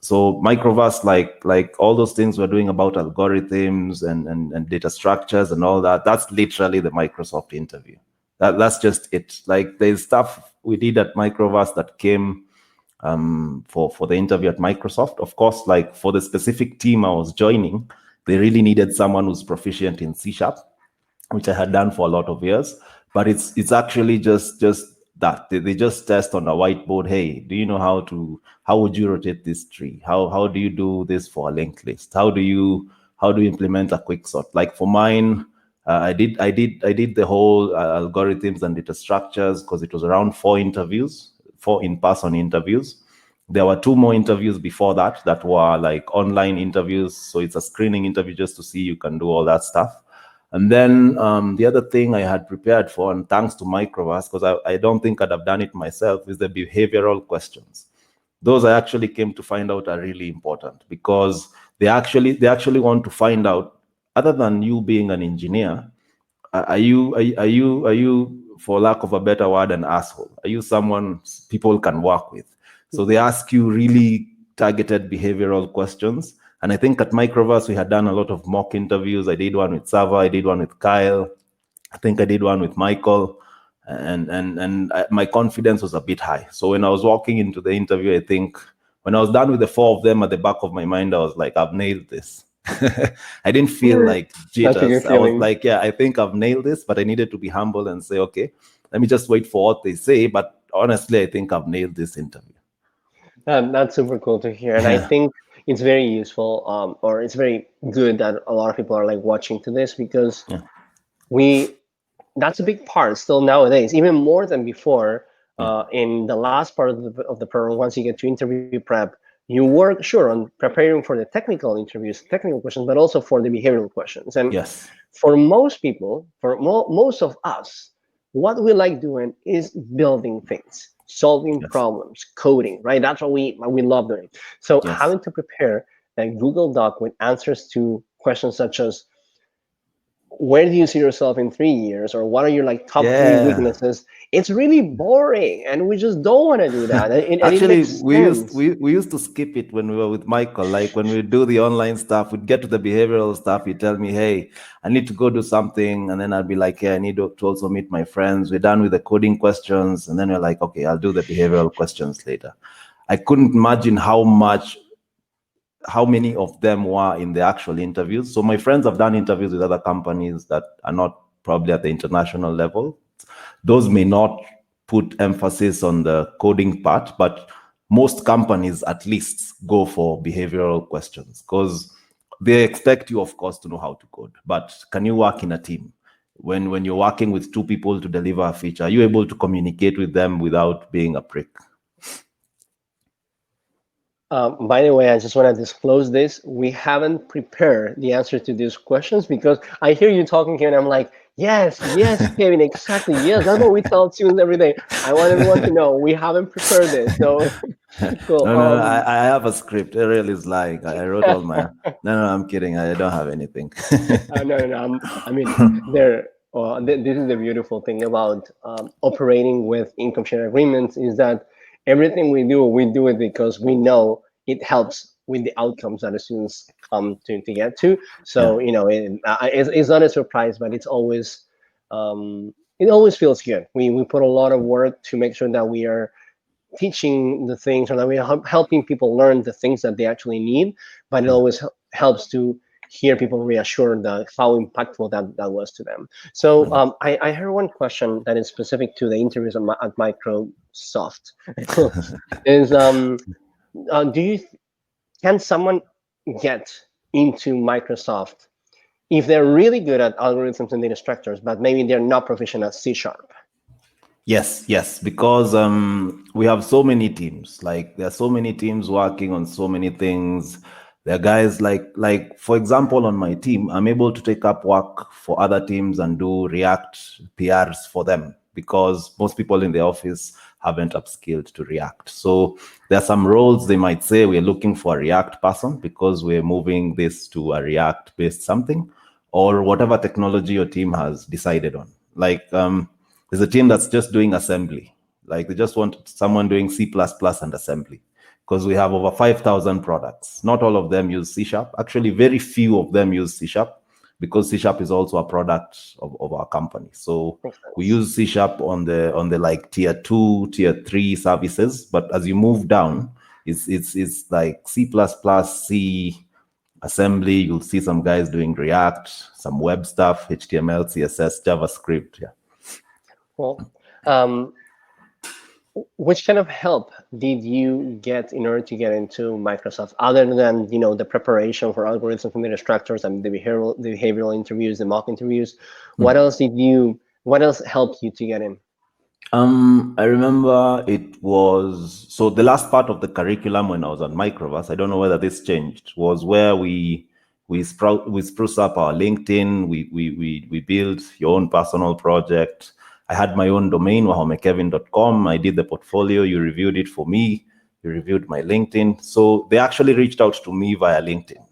A: So Microverse, like all those things we're doing about algorithms and data structures and all that, that's literally the Microsoft interview. That's just it. Like there's stuff we did at Microverse that came for the interview at Microsoft. Of course, like for the specific team I was joining, they really needed someone who's proficient in C#, which I had done for a lot of years. But it's actually just that they just test on a whiteboard. Hey, do you know how would you rotate this tree? How do you do this for a linked list? How do you implement a quick sort? Like for mine, I did the whole algorithms and data structures because it was around 4 interviews, 4 in-person interviews. There were 2 more interviews before that were like online interviews. So it's a screening interview just to see you can do all that stuff. And then the other thing I had prepared for, and thanks to Microverse, because I don't think I'd have done it myself, is the behavioral questions. Those I actually came to find out are really important because they actually want to find out, other than you being an engineer, are you, for lack of a better word, an asshole? Are you someone people can work with? So they ask you really targeted behavioral questions. And I think at Microverse, we had done a lot of mock interviews. I did one with Sava, I did one with Kyle, I think I did one with Michael, and my confidence was a bit high. So when I was walking into the interview, I think when I was done with the 4 of them, at the back of my mind, I was like, I've nailed this. I didn't feel like
B: That's a good
A: jitters. I was
B: feeling.
A: like, yeah, I think I've nailed this, but I needed to be humble and say, okay, let me just wait for what they say. But honestly, I think I've nailed this interview.
B: That's super cool to hear, and I
A: Yeah,
B: think it's very useful, or it's very good that a lot of people are like watching to this because
A: yeah,
B: we that's a big part still nowadays, even more than before.
A: yeah,
B: In the last part of the program, once you get to interview prep, you work sure on preparing for the technical interviews, technical questions, but also for the behavioral questions. And
A: yes,
B: for most people, for most of us, what we like doing is building things, solving
A: yes,
B: problems, coding, right? That's what we love doing. So
A: yes.
B: having to prepare a Google Doc with answers to questions such as where do you see yourself in 3 years, or what are your like top 3
A: Yeah.
B: weaknesses, it's really boring and we just don't want to do that, and it
A: Actually,
B: makes sense.
A: we used to skip it when we were with Michael. Like when we do the online stuff, we'd get to the behavioral stuff. He'd tell me, "Hey, I need to go do something," and then I'd be like, "Yeah, I need to also meet my friends." We're done with the coding questions, and then we're like, "Okay, I'll do the behavioral questions later." I couldn't imagine how many of them were in the actual interviews. So my friends have done interviews with other companies that are not probably at the international level. Those may not put emphasis on the coding part, but most companies at least go for behavioral questions because they expect you, of course, to know how to code. But can you work in a team? When you're working with 2 people to deliver a feature, are you able to communicate with them without being a prick?
B: By the way, I just want to disclose this. We haven't prepared the answer to these questions because I hear you talking here and I'm like, yes, yes, Kevin, exactly. Yes, that's what we tell students every day. I want everyone to know we haven't prepared this. So cool.
A: No, I have a script. Ariel is like, I wrote all my. No, I'm kidding. I don't have anything.
B: No, no, no. I mean, there. This is the beautiful thing about operating with income share agreements is that everything we do it because we know it helps with the outcomes that the students come to get to.
A: Yeah,
B: So it's not a surprise, but it always feels good. We put a lot of work to make sure that we are teaching the things or that we're helping people learn the things that they actually need, but it
A: yeah,
B: always helps to hear people reassured that how impactful that was to them. So
A: yeah.
B: I heard one question that is specific to the interviews at Microsoft is do you can someone get into Microsoft if they're really good at algorithms and data structures, but maybe they're not proficient at C sharp?
A: Yes, because we have so many teams. Like there are so many teams working on so many things. There are guys like for example, on my team, I'm able to take up work for other teams and do React PRs for them because most people in the office haven't upskilled to React. So there are some roles they might say we're looking for a React person because we're moving this to a React-based something or whatever technology your team has decided on. Like there's a team that's just doing assembly. Like they just want someone doing C++ and assembly, because we have over 5,000 products. Not all of them use C#. Actually, very few of them use C#, because C# is also a product of our company. So we use C# on the like tier 2, tier 3 services. But as you move down, it's like C++, C, assembly. You'll see some guys doing React, some web stuff, HTML, CSS, JavaScript. Yeah.
B: Well, which kind of help did you get in order to get into Microsoft, other than the preparation for algorithms and data structures and the behavioral interviews, the mock interviews? What else helped you to get in?
A: I remember it was, so the last part of the curriculum when I was on Microverse, I don't know whether this changed, was where we spruce up our LinkedIn, we build your own personal project. I had my own domain, wahomekevin.com. I did the portfolio, you reviewed it for me, you reviewed my LinkedIn. So they actually reached out to me via LinkedIn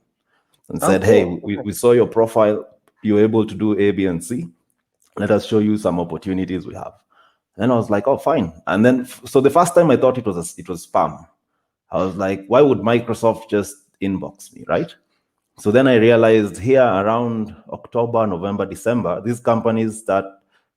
A: and said, hey, we saw your profile, you're able to do A, B, and C. Let us show you some opportunities we have. And I was like, oh, fine. And then, so the first time I thought it was spam. I was like, why would Microsoft just inbox me, right? So then I realized here around October, November, December, these companies start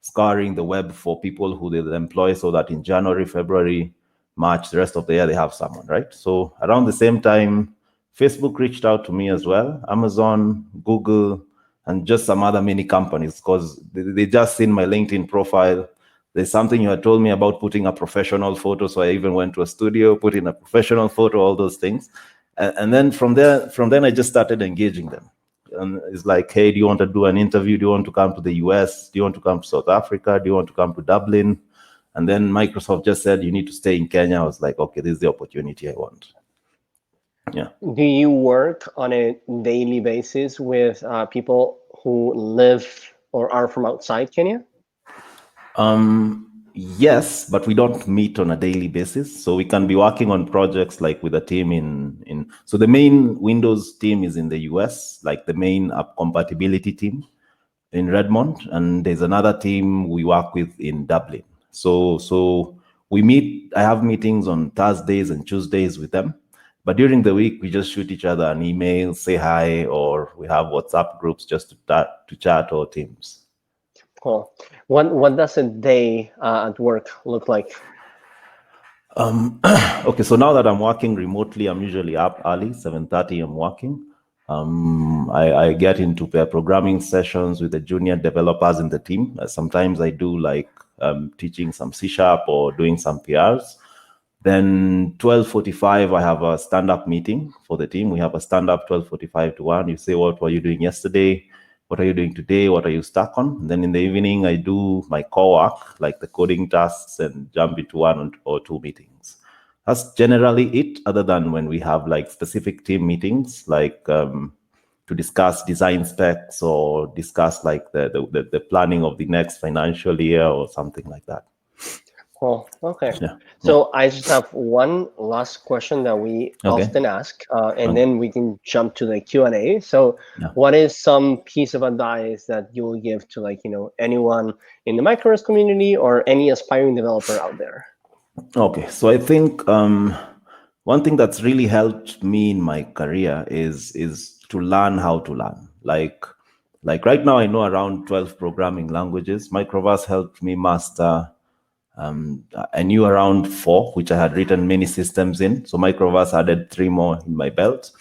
A: scouring the web for people who they employ, so that in January, February, March, the rest of the year, they have someone, right? So around the same time, Facebook reached out to me as well, Amazon, Google, and just some other mini companies, because they just seen my LinkedIn profile. There's something you had told me about putting a professional photo, so I even went to a studio, put in a professional photo, all those things. And then from then I just started engaging them. And it's like, hey, do you want to do an interview? Do you want to come to the US? Do you want to come to South Africa? Do you want to come to Dublin? And then Microsoft just said, you need to stay in Kenya. I was like, okay, this is the opportunity I want. Yeah.
B: Do you work on a daily basis with people who live or are from outside Kenya?
A: Yes, but we don't meet on a daily basis. So we can be working on projects like with a team so the main Windows team is in the US, like the main app compatibility team in Redmond. And there's another team we work with in Dublin. So we meet, I have meetings on Thursdays and Tuesdays with them. But during the week, we just shoot each other an email, say hi, or we have WhatsApp groups just to chat or Teams.
B: Cool. What does a day at work look like?
A: Okay, so now that I'm working remotely, I'm usually up early, 7:30. I'm working. I get into pair programming sessions with the junior developers in the team. Sometimes I do like teaching some C# or doing some PRs. Then 12:45, I have a stand-up meeting for the team. We have a stand-up 12:45 to 1. You say, what were you doing yesterday? What are you doing today? What are you stuck on? And then in the evening, I do my core work, like the coding tasks, and jump into 1 or 2 meetings. That's generally it, other than when we have like specific team meetings, like to discuss design specs or discuss like the planning of the next financial year or something like that.
B: Oh, okay. Yeah. So I just have one last question that we often ask, and then we can jump to the Q&A. So what is some piece of advice that you will give to anyone in the Microverse community or any aspiring developer out there?
A: Okay, so I think one thing that's really helped me in my career is to learn how to learn. Like right now, I know around 12 programming languages. Microverse helped me master. I knew around 4, which I had written many systems in. So Microverse added 3 more in my belt.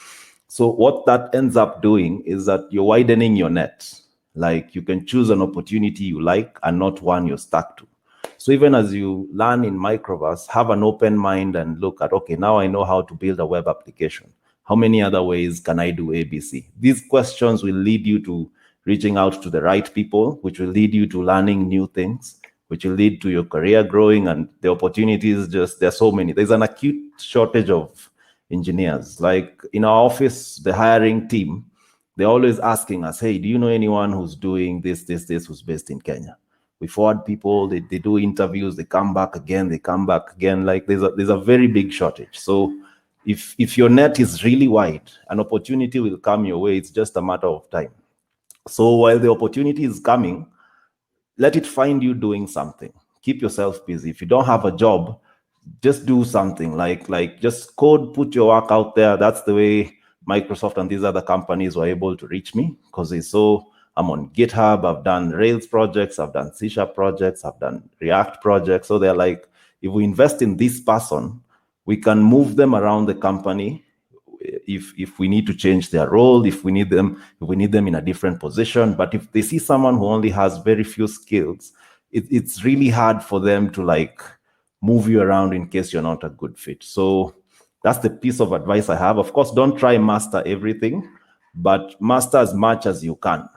A: So what that ends up doing is that you're widening your net. Like you can choose an opportunity you like and not one you're stuck to. So even as you learn in Microverse, have an open mind and look at, okay, now I know how to build a web application. How many other ways can I do ABC? These questions will lead you to reaching out to the right people, which will lead you to learning new things, which will lead to your career growing, and the opportunities there's so many. There's an acute shortage of engineers. Like in our office, the hiring team, they're always asking us, hey, do you know anyone who's doing this, who's based in Kenya? We forward people, they do interviews, they come back again. Like there's a very big shortage. So if your net is really wide, an opportunity will come your way. It's just a matter of time. So while the opportunity is coming, let it find you doing something. keep yourself busy. If you don't have a job, just do something like just code, put your work out there. That's the way Microsoft and these other companies were able to reach me, because they saw I'm on GitHub, I've done Rails projects, I've done C# projects, I've done React projects. So they're like, if we invest in this person, we can move them around the company. If we need to change their role, if we need them in a different position. But if they see someone who only has very few skills, it's really hard for them to like move you around in case you're not a good fit. So that's the piece of advice I have. Of course, don't try master everything, but master as much as you can,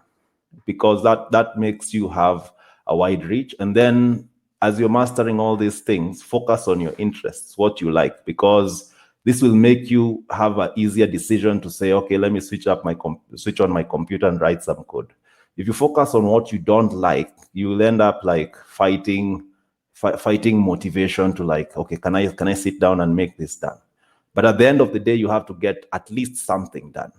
A: because that makes you have a wide reach. And then as you're mastering all these things, focus on your interests, what you like, because this will make you have an easier decision to say, okay, let me switch on my computer and write some code. If you focus on what you don't like, you will end up like fighting motivation to like, okay, can I sit down and make this done? But at the end of the day, you have to get at least something done,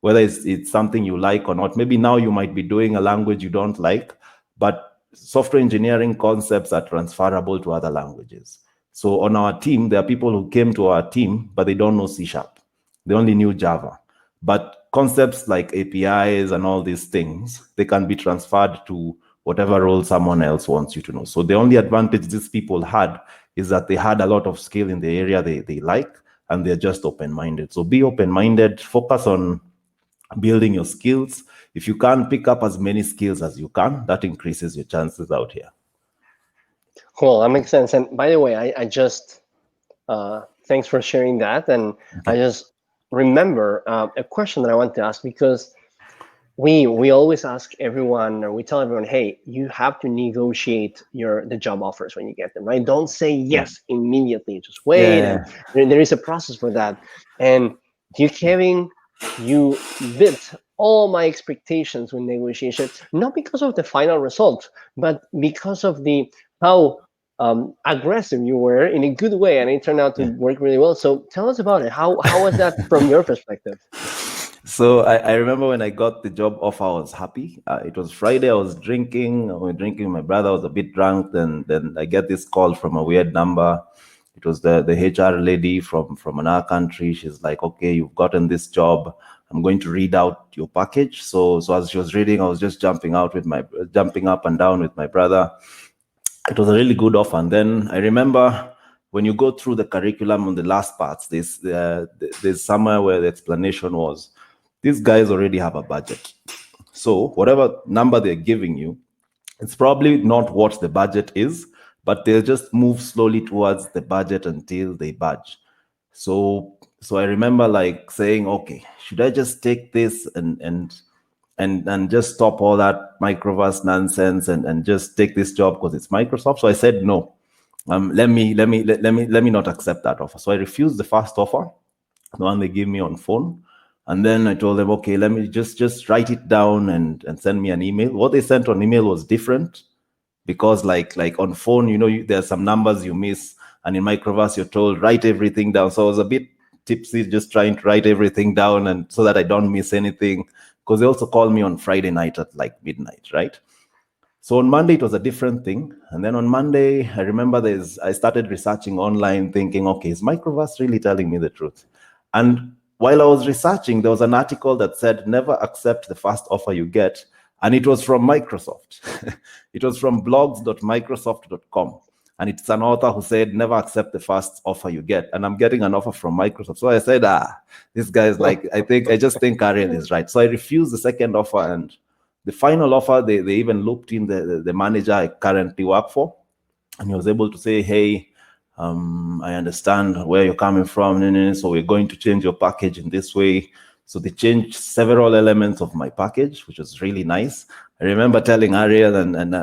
A: whether it's something you like or not. Maybe now you might be doing a language you don't like, but software engineering concepts are transferable to other languages. So on our team, there are people who came to our team, but they don't know C#. They only knew Java. But concepts like APIs and all these things, they can be transferred to whatever role someone else wants you to know. So the only advantage these people had is that they had a lot of skill in the area they like, and they're just open-minded. So be open-minded, focus on building your skills. If you can pick up as many skills as you can, that increases your chances out here.
B: Cool, that makes sense. And by the way, I just thanks for sharing that. And I just remember a question that I want to ask, because we always ask everyone, or we tell everyone, hey, you have to negotiate the job offers when you get them, right? Don't say yes immediately. Just wait, and there is a process for that. And you, Kevin, you beat all my expectations with negotiation, not because of the final result, but because of how aggressive you were in a good way, and it turned out to work really well. So tell us about it. How was that from your perspective?
A: So I remember when I got the job offer, I was happy. It was Friday. I was drinking. My brother was a bit drunk. Then I get this call from a weird number. It was the HR lady from another country. She's like, okay, you've gotten this job. I'm going to read out your package. So as she was reading, I was just jumping up and down with my brother. It was a really good offer. And then I remember when you go through the curriculum on the last parts, there's somewhere where the explanation was, these guys already have a budget. So whatever number they're giving you, it's probably not what the budget is, but they'll just move slowly towards the budget until they budge. So I remember like saying, okay, should I just take this and just stop all that Microverse nonsense and just take this job because it's Microsoft? So I said no. Let me not accept that offer. So I refused the first offer, the one they gave me on phone. And then I told them, okay, let me just write it down and send me an email. What they sent on email was different, because like on phone, there are some numbers you miss, and in Microverse you're told write everything down. So I was a bit tipsy just trying to write everything down, and so that I don't miss anything, because they also called me on Friday night at like midnight, right? So on Monday, it was a different thing. And then on Monday, I remember I started researching online thinking, okay, is Microverse really telling me the truth? And while I was researching, there was an article that said, never accept the first offer you get. And it was from Microsoft. It was from blogs.microsoft.com. And it's an author who said, never accept the first offer you get. And I'm getting an offer from Microsoft. So I said, this guy is like, I just think Ariel is right. So I refused the second offer. And the final offer, they even looped in the manager I currently work for. And he was able to say, hey, I understand where you're coming from. So we're going to change your package in this way. So they changed several elements of my package, which was really nice. I remember telling Ariel, and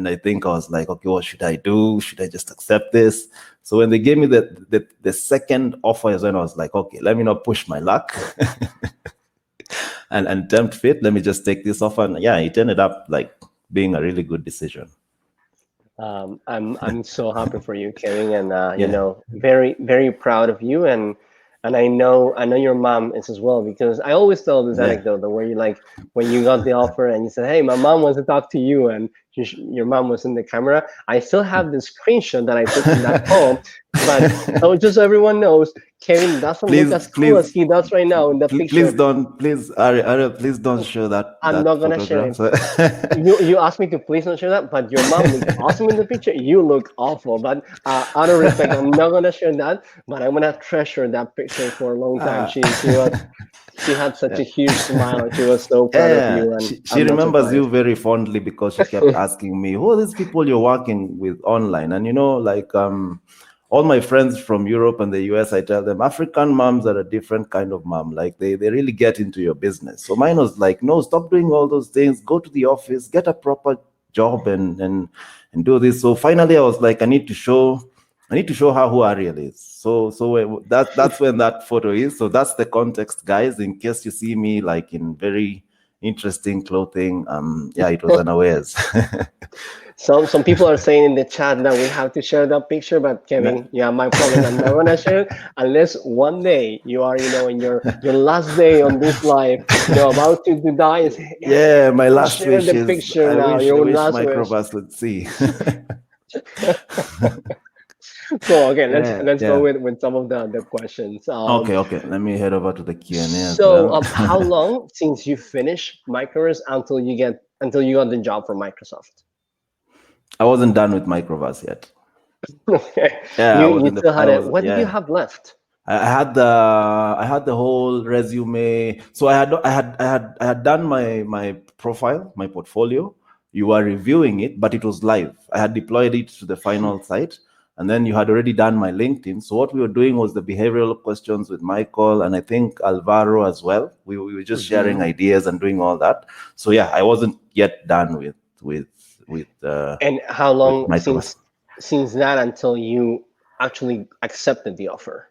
A: I think I was like, okay, what should I do? Should I just accept this? So when they gave me the second offer, is when I was like, okay, let me not push my luck and tempt fate. Let me just take this offer. And yeah, it ended up like being a really good decision.
B: I'm so happy for you, Kevin, and very, very proud of you, and I know your mom is as well, because I always tell this anecdote where you like when you got the offer and you said, hey, my mom wants to talk to you, and your mom was in the camera. I still have the screenshot that I took from that home. But so just so everyone knows, Kevin doesn't look
A: Please,
B: as cool as
A: please,
B: he does right now in the
A: please
B: picture.
A: don't, please, Ariel, please don't show that
B: I'm not gonna share
A: photograph.
B: it. You asked me to please not share that, but your mom looks awesome in the picture. You look awful, but out of respect, I'm not gonna share that. But I'm gonna treasure that picture for a long time.
A: Ah,
B: She had such a huge smile, and she was so proud of
A: yeah,
B: you, and
A: she
B: I'm not
A: remembers you
B: surprised.
A: very fondly because she kept asking me, who are these people you're working with online? And like all my friends from Europe and the US, I tell them African moms are a different kind of mom. Like they really get into your business. So mine was like, no, stop doing all those things. Go to the office, get a proper job, and do this. So finally, I was like, I need to show her who Ariel is. So that's when that photo is. So that's the context, guys. In case you see me like in very interesting clothing, yeah, it was unawares.
B: Some people are saying in the chat that we have to share that picture, but Kevin, yeah, my promise, I'm not gonna share it unless one day you are, in your last day on this life, about to die and say, yes,
A: Yeah, my
B: Kevin,
A: last
B: share
A: wish
B: the
A: is
B: picture now,
A: I
B: your
A: wish
B: last wish.
A: Microverse would see.
B: Cool. Okay,
A: Yeah,
B: let's go
A: yeah.
B: with some of the questions.
A: Okay. Let me head over to the Q&A as
B: So,
A: well.
B: how long since you finished Microverse until you got the job for Microsoft?
A: I wasn't done with Microverse yet.
B: Okay,
A: Yeah,
B: you still had it. What did you
A: yeah.
B: have left?
A: I had the whole resume. So I had done my profile, my portfolio. You were reviewing it, but it was live. I had deployed it to the final site, and then you had already done my LinkedIn. So what we were doing was the behavioral questions with Michael and I think Alvaro as well. We were just sharing
B: Mhm.
A: ideas and doing all that. So yeah, I wasn't yet done with
B: And how
A: with
B: long
A: Microverse.
B: since that until you actually accepted the offer?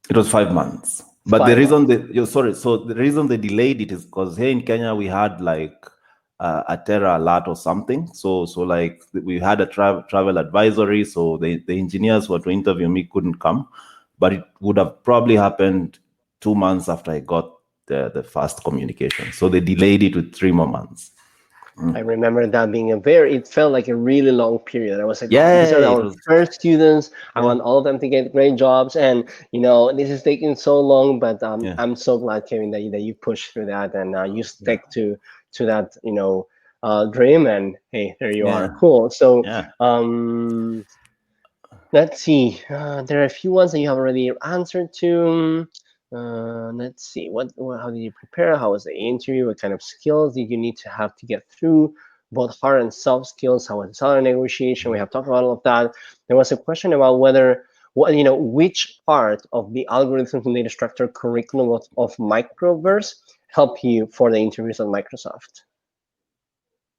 A: It was 5 months. But the
B: 5 months.
A: reason so the reason they delayed it is because here in Kenya we had like a terror alert or something. So like we had a travel advisory. So the engineers who were to interview me couldn't come, but it would have probably happened 2 months after I got the first communication. So they delayed it with 3 more months.
B: I remember that being it felt like a really long period. I was like, oh, these
A: Yeah,
B: are
A: it
B: our
A: was.
B: first students. I
A: Yeah,
B: want all of them to get great jobs. And, this is taking so long, but
A: yeah,
B: I'm so glad, Kevin, that you pushed through that and you
A: yeah,
B: stick to that, dream. And hey, there you are.
A: yeah,
B: Cool. So,
A: yeah.
B: let's see. There are a few ones that you have already answered to. Let's see. How did you prepare? How was the interview? What kind of skills did you need to have to get through? Both hard and soft skills. How was the salary negotiation? We have talked about all of that. There was a question about which part of the algorithms and data structure curriculum of Microverse help you for the interviews at Microsoft.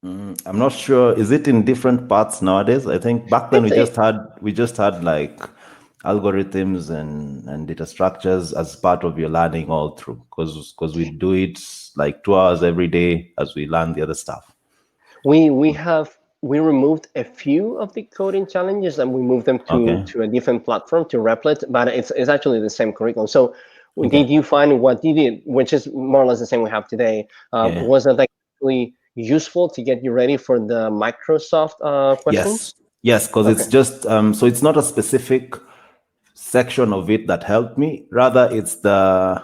A: I'm not sure. Is it in different parts nowadays? I think back then
B: It's
A: we just had like algorithms and data structures as part of your learning all through because we do it like 2 hours every day as we learn the other stuff.
B: We removed a few of the coding challenges and we moved them
A: Okay.
B: to a different platform to Replit, but it's actually the same curriculum. So did
A: Okay.
B: you find what you did, which is more or less the same we have today,
A: Yeah.
B: was that actually useful to get you ready for the Microsoft
A: Yes.
B: questions?
A: Yes, because
B: Okay.
A: it's just so it's not a specific section of it that helped me. Rather, it's the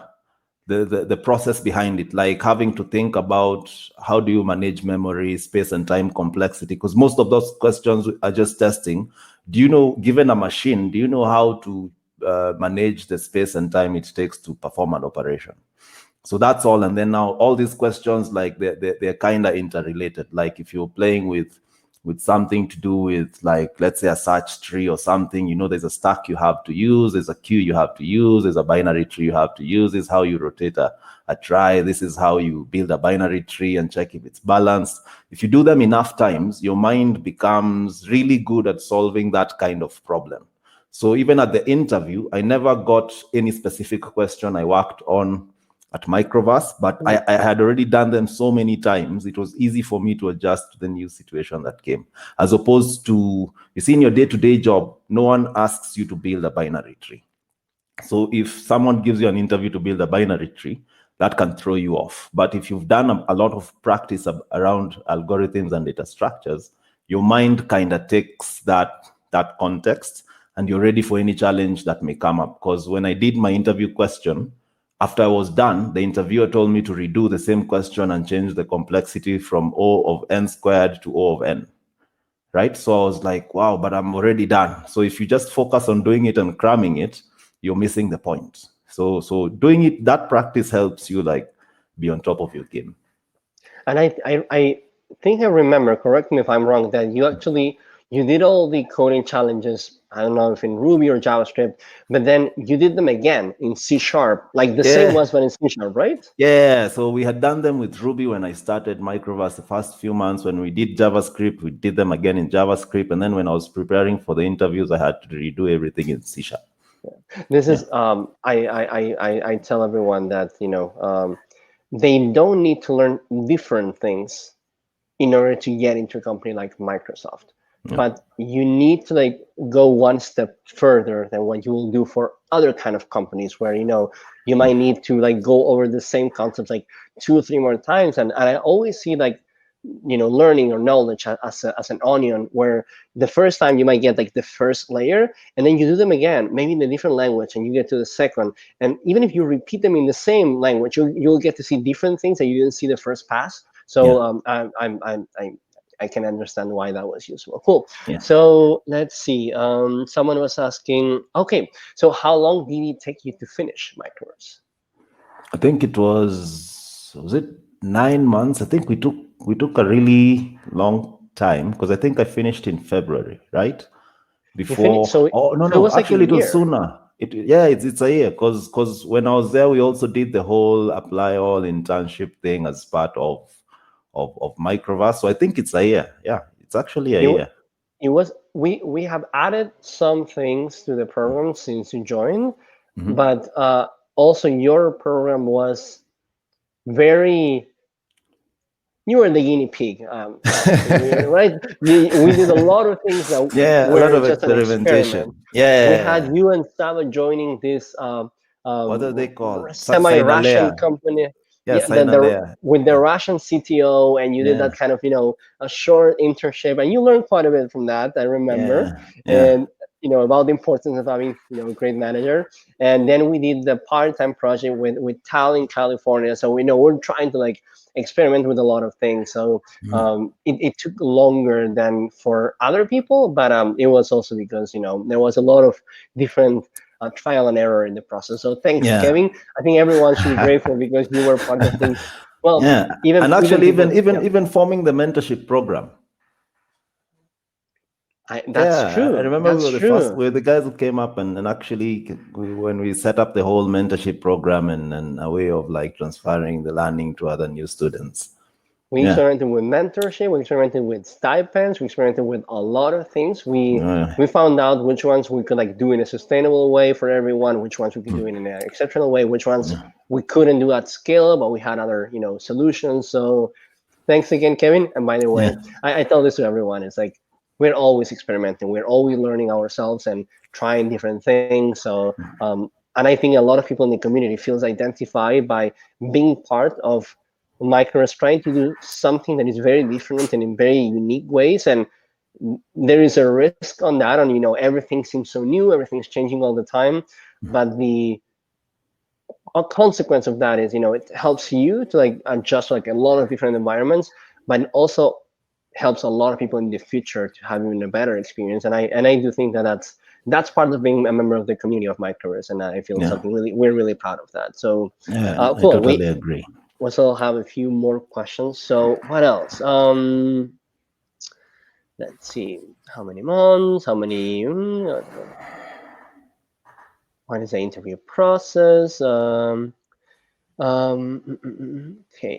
A: process behind it, like having to think about how do you manage memory, space and time complexity, because most of those questions are just testing. Do you know, given a machine, do you know how to manage the space and time it takes to perform an operation? So that's all. And then now all these questions, like they're kind of interrelated. Like if you're playing with something to do with, like, let's say a search tree or something, there's a stack you have to use, there's a queue you have to use, there's a binary tree you have to use. This is how you rotate a try. This is how you build a binary tree and check if it's balanced. If you do them enough times, your mind becomes really good at solving that kind of problem. So even at the interview, I never got any specific question I worked on at Microverse, but I had already done them so many times, it was easy for me to adjust to the new situation that came. As opposed to, you see, in your day-to-day job, no one asks you to build a binary tree. So if someone gives you an interview to build a binary tree, that can throw you off. But if you've done a lot of practice around algorithms and data structures, your mind kind of takes that context, and you're ready for any challenge that may come up. Because when I did my interview question, after I was done, the interviewer told me to redo the same question and change the complexity from O of n squared to O of n. Right? So I was like, wow, but I'm already done. So if you just focus on doing it and cramming it, you're missing the point. So doing it, that practice helps you like be on top of your game.
B: And I think I remember, correct me if I'm wrong, that you did all the coding challenges, I don't know if in Ruby or JavaScript, but then you did them again in C Sharp, like the same ones, but in C Sharp, right?
A: Yeah, so we had done them with Ruby when I started Microverse the first few months. When we did JavaScript, we did them again in JavaScript. And then when I was preparing for the interviews, I had to redo everything in C Sharp.
B: This is I tell everyone that they don't need to learn different things in order to get into a company like Microsoft.
A: Yeah.
B: But you need to like go one step further than what you will do for other kind of companies where you might need to like go over the same concepts like 2 or 3 more times. And I always see like learning or knowledge as an onion, where the first time you might get like the first layer, and then you do them again, maybe in a different language, and you get to the second. And even if you repeat them in the same language, you'll get to see different things that you didn't see the first pass. So I can understand why that was useful. Cool.
A: Yeah.
B: So let's see. Someone was asking, okay, so how long did it take you to finish Microverse?
A: I think it was it 9 months? I think we took a really long time, because I think I finished in February, right? Before.
B: So
A: no,
B: it was like
A: actually
B: a
A: it was
B: year.
A: sooner. It's a year, because when I was there, we also did the whole apply all internship thing as part of Microverse. So I think it's a year. Yeah, it's actually a year.
B: It was we have added some things to the program since you joined, but also your program was very. You were the guinea pig, right? We did a lot of things that
A: a lot
B: were
A: of
B: just an
A: experimentation.
B: experiment.
A: Yeah.
B: We had you and Saba joining this
A: What are they called?
B: semi-Russian
A: Sinalea.
B: company.
A: Yeah,
B: Yeah,
A: Sinalea.
B: with the Russian CTO, and you did that kind of a short internship, and you learned quite a bit from that. I remember, and about the importance of having a great manager. And then we did the part-time project with Tal in California. So we're trying to like experiment with a lot of things. So it took longer than for other people, but it was also because there was a lot of different trial and error in the process. So thanks, Kevin. I think everyone should be grateful because you were part of things. Well,
A: and actually even forming the mentorship program.
B: That's true.
A: I remember we were the guys who came up and actually when we set up the whole mentorship program and a way of like transferring the learning to other new students.
B: We experimented with mentorship, we experimented with stipends, we experimented with a lot of things. We found out which ones we could like do in a sustainable way for everyone, which ones we could do in an exceptional way, which ones we couldn't do at scale, but we had other solutions. So thanks again, Kevin. And by the way, I tell this to everyone, it's like we're always experimenting, we're always learning ourselves and trying different things. So and I think a lot of people in the community feels identified by being part of Microverse, trying to do something that is very different and in very unique ways. And there is a risk on that, and everything seems so new, everything's changing all the time. But the consequence of that is it helps you to like adjust like a lot of different environments, but it also helps a lot of people in the future to have even a better experience. And I do think that's part of being a member of the community of Microverse, and I feel we're really proud of that. So
A: cool. I totally agree.
B: We also have a few more questions. So what else? Let's see. How many months? How many? What is the interview process? Okay,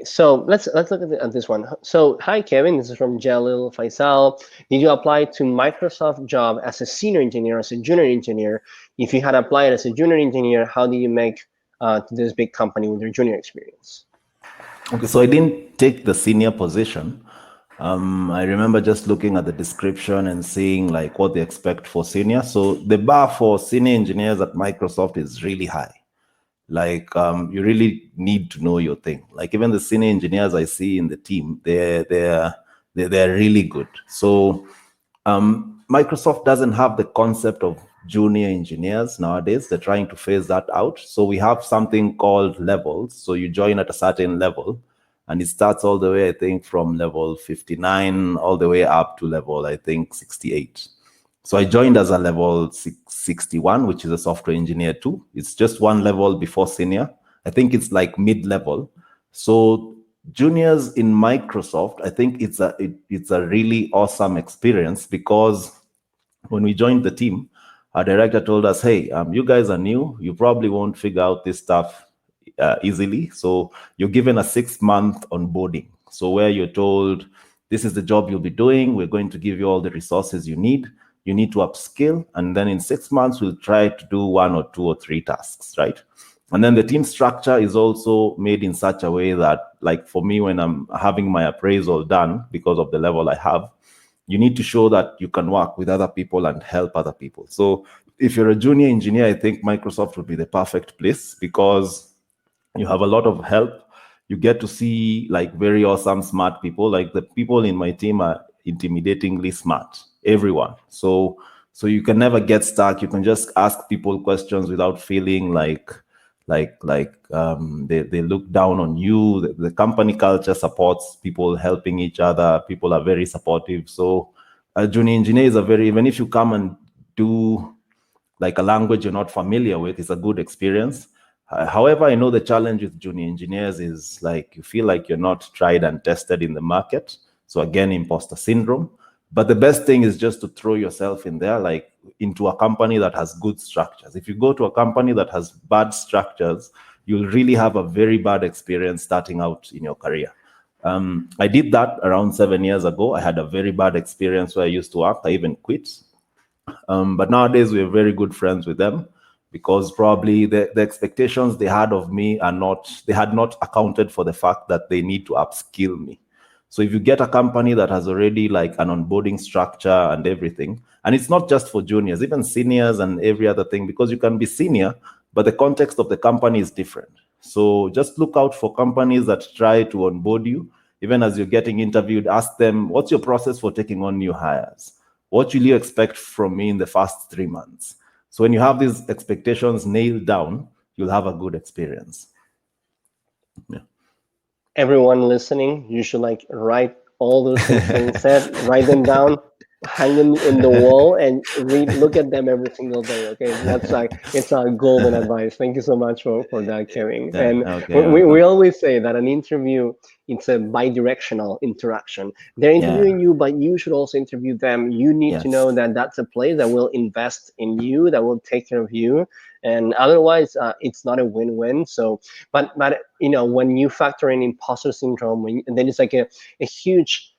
B: so let's look at this one. So hi Kevin, this is from Jalil Faisal. Did you apply to Microsoft job as a senior engineer, as a junior engineer? If you had applied as a junior engineer, how did you make to this big company with your junior experience?
A: Okay, so I didn't take the senior position. I remember just looking at the description and seeing like what they expect for senior. So the bar for senior engineers at Microsoft is really high. Like you really need to know your thing. Like even the senior engineers I see in the team, they're they're really good. So Microsoft doesn't have the concept of junior engineers nowadays. They're trying to phase that out. So we have something called levels. So you join at a certain level, and it starts all the way, I think, from level 59 all the way up to level, I think, 68. So I joined as a level 61, which is a software engineer too. It's just one level before senior. I think it's like mid-level. So juniors in Microsoft, I think it's a really awesome experience, because when we joined the team, our director told us, hey, you guys are new. You probably won't figure out this stuff easily. So you're given a 6-month onboarding. So where you're told, this is the job you'll be doing. We're going to give you all the resources you need. You need to upskill. And then in 6 months, we'll try to do 1 or 2 or 3 tasks, right? And then the team structure is also made in such a way that, like for me, when I'm having my appraisal done, because of the level I have, you need to show that you can work with other people and help other people. So if you're a junior engineer, I think Microsoft would be the perfect place, because you have a lot of help. You get to see like very awesome, smart people. Like the people in my team are intimidatingly smart, everyone. So you can never get stuck. You can just ask people questions without feeling like they look down on you. The company culture supports people helping each other. People are very supportive. So a junior engineer is even if you come and do like a language you're not familiar with, it's a good experience. However, I know the challenge with junior engineers is like you feel like you're not tried and tested in the market. So again, imposter syndrome. But the best thing is just to throw yourself in there, like into a company that has good structures. If you go to a company that has bad structures, you'll really have a very bad experience starting out in your career. I did that around 7 years ago. I had a very bad experience where I used to work. I even quit. But nowadays we're very good friends with them, because probably the expectations they had of me they had not accounted for the fact that they need to upskill me. So if you get a company that has already like an onboarding structure and everything, and it's not just for juniors, even seniors and every other thing, because you can be senior, but the context of the company is different. So just look out for companies that try to onboard you. Even as you're getting interviewed, ask them, what's your process for taking on new hires? What will you expect from me in the first 3 months? So when you have these expectations nailed down, you'll have a good experience. Yeah.
B: Everyone listening, you should like write all those things being said, write them down, hang them in the wall, and look at them every single day. Okay, that's like it's a golden advice. Thank you so much for that, Kevin.
A: Yeah,
B: And
A: okay,
B: we always say that an interview, it's a bi-directional interaction. They're interviewing you, but you should also interview them. You need to know that that's a place that will invest in you, that will take care of you, and otherwise it's not a win-win. So but you know, when you factor in imposter syndrome, then it's like a huge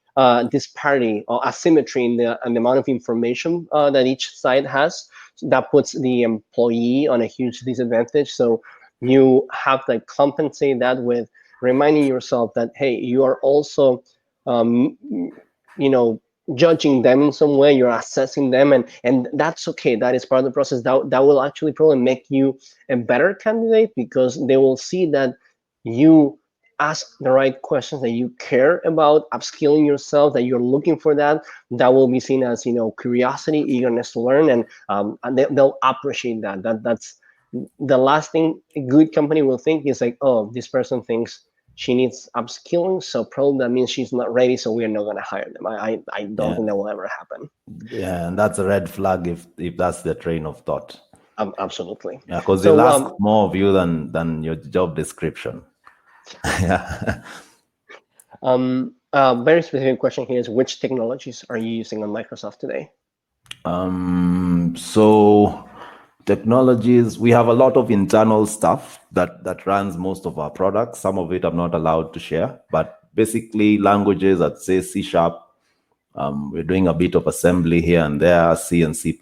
B: disparity or asymmetry in the amount of information that each side has. So that puts the employee on a huge disadvantage. So you have to compensate that with reminding yourself that, hey, you are also you know, judging them in some way, you're assessing them, and that's okay. That is part of the process. That will actually probably make you a better candidate, because they will see that you ask the right questions, that you care about upskilling yourself, that you're looking for that. That will be seen as, you know, curiosity, eagerness to learn, and they'll appreciate that. That's the last thing a good company will think is like, oh, this person thinks she needs upskilling, so probably that means she's not ready, so we're not going to hire them. I don't think that will ever happen.
A: Yeah, and that's a red flag if that's the train of thought.
B: Absolutely.
A: Yeah, because
B: So,
A: they'll ask more of you than your job description. Yeah.
B: Very specific question here is, which technologies are you using on Microsoft today?
A: So technologies, we have a lot of internal stuff that runs most of our products. Some of it I'm not allowed to share, but basically languages, I'd say C#. We're doing a bit of assembly here and there, C and C++.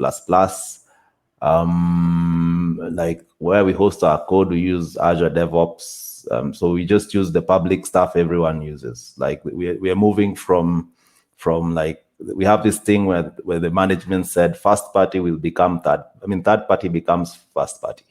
A: Like where we host our code, we use Azure DevOps. So we just use the public stuff everyone uses. Like we are moving from like, we have this thing where the management said first party will become third party becomes first party.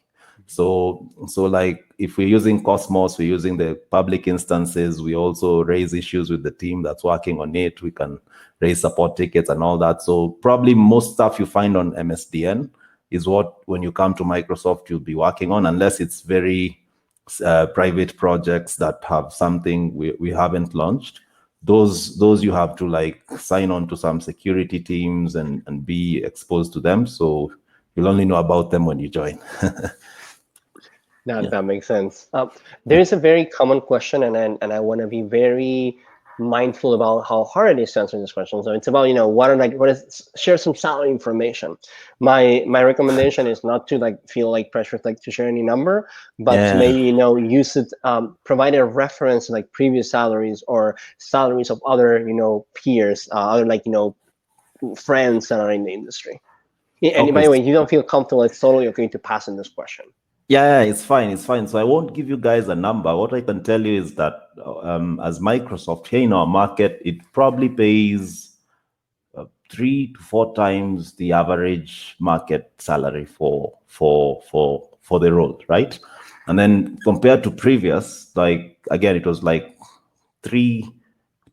A: So like if we're using Cosmos, we're using the public instances, we also raise issues with the team that's working on it. We can raise support tickets and all that. So probably most stuff you find on MSDN is what, when you come to Microsoft, you'll be working on, unless it's very private projects that have something we haven't launched. Those you have to like sign on to some security teams and be exposed to them. So you'll only know about them when you join.
B: That makes sense. There is a very common question, and I want to be very mindful about how hard it is to answer this question. So it's about, what is, share some salary information. My recommendation is not to like feel like pressure like to share any number, but to maybe use it, provide a reference to like previous salaries or salaries of other peers, other like friends that are in the industry. And by the way, you don't feel comfortable, it's totally okay to pass in this question.
A: Yeah, it's fine. It's fine. So I won't give you guys a number. What I can tell you is that as Microsoft here in our market, it probably pays 3 to 4 times the average market salary for the role, right? And then compared to previous, like again, it was like 2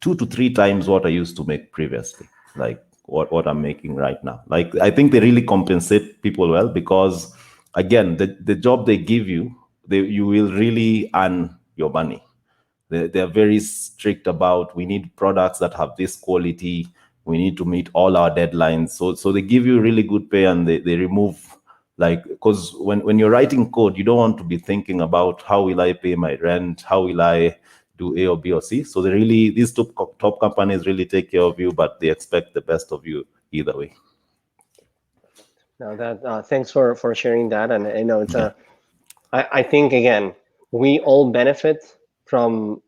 A: to 3 times what I used to make previously, like what I'm making right now. Like I think they really compensate people well, because again, the job they give you, you will really earn your money. They're very strict about, we need products that have this quality, we need to meet all our deadlines. So they give you really good pay, and they remove, like, because when you're writing code, you don't want to be thinking about how will I pay my rent, how will I do A or B or C. So these top companies really take care of you, but they expect the best of you either way.
B: Now that thanks for sharing that, and I know it's I think again we all benefit from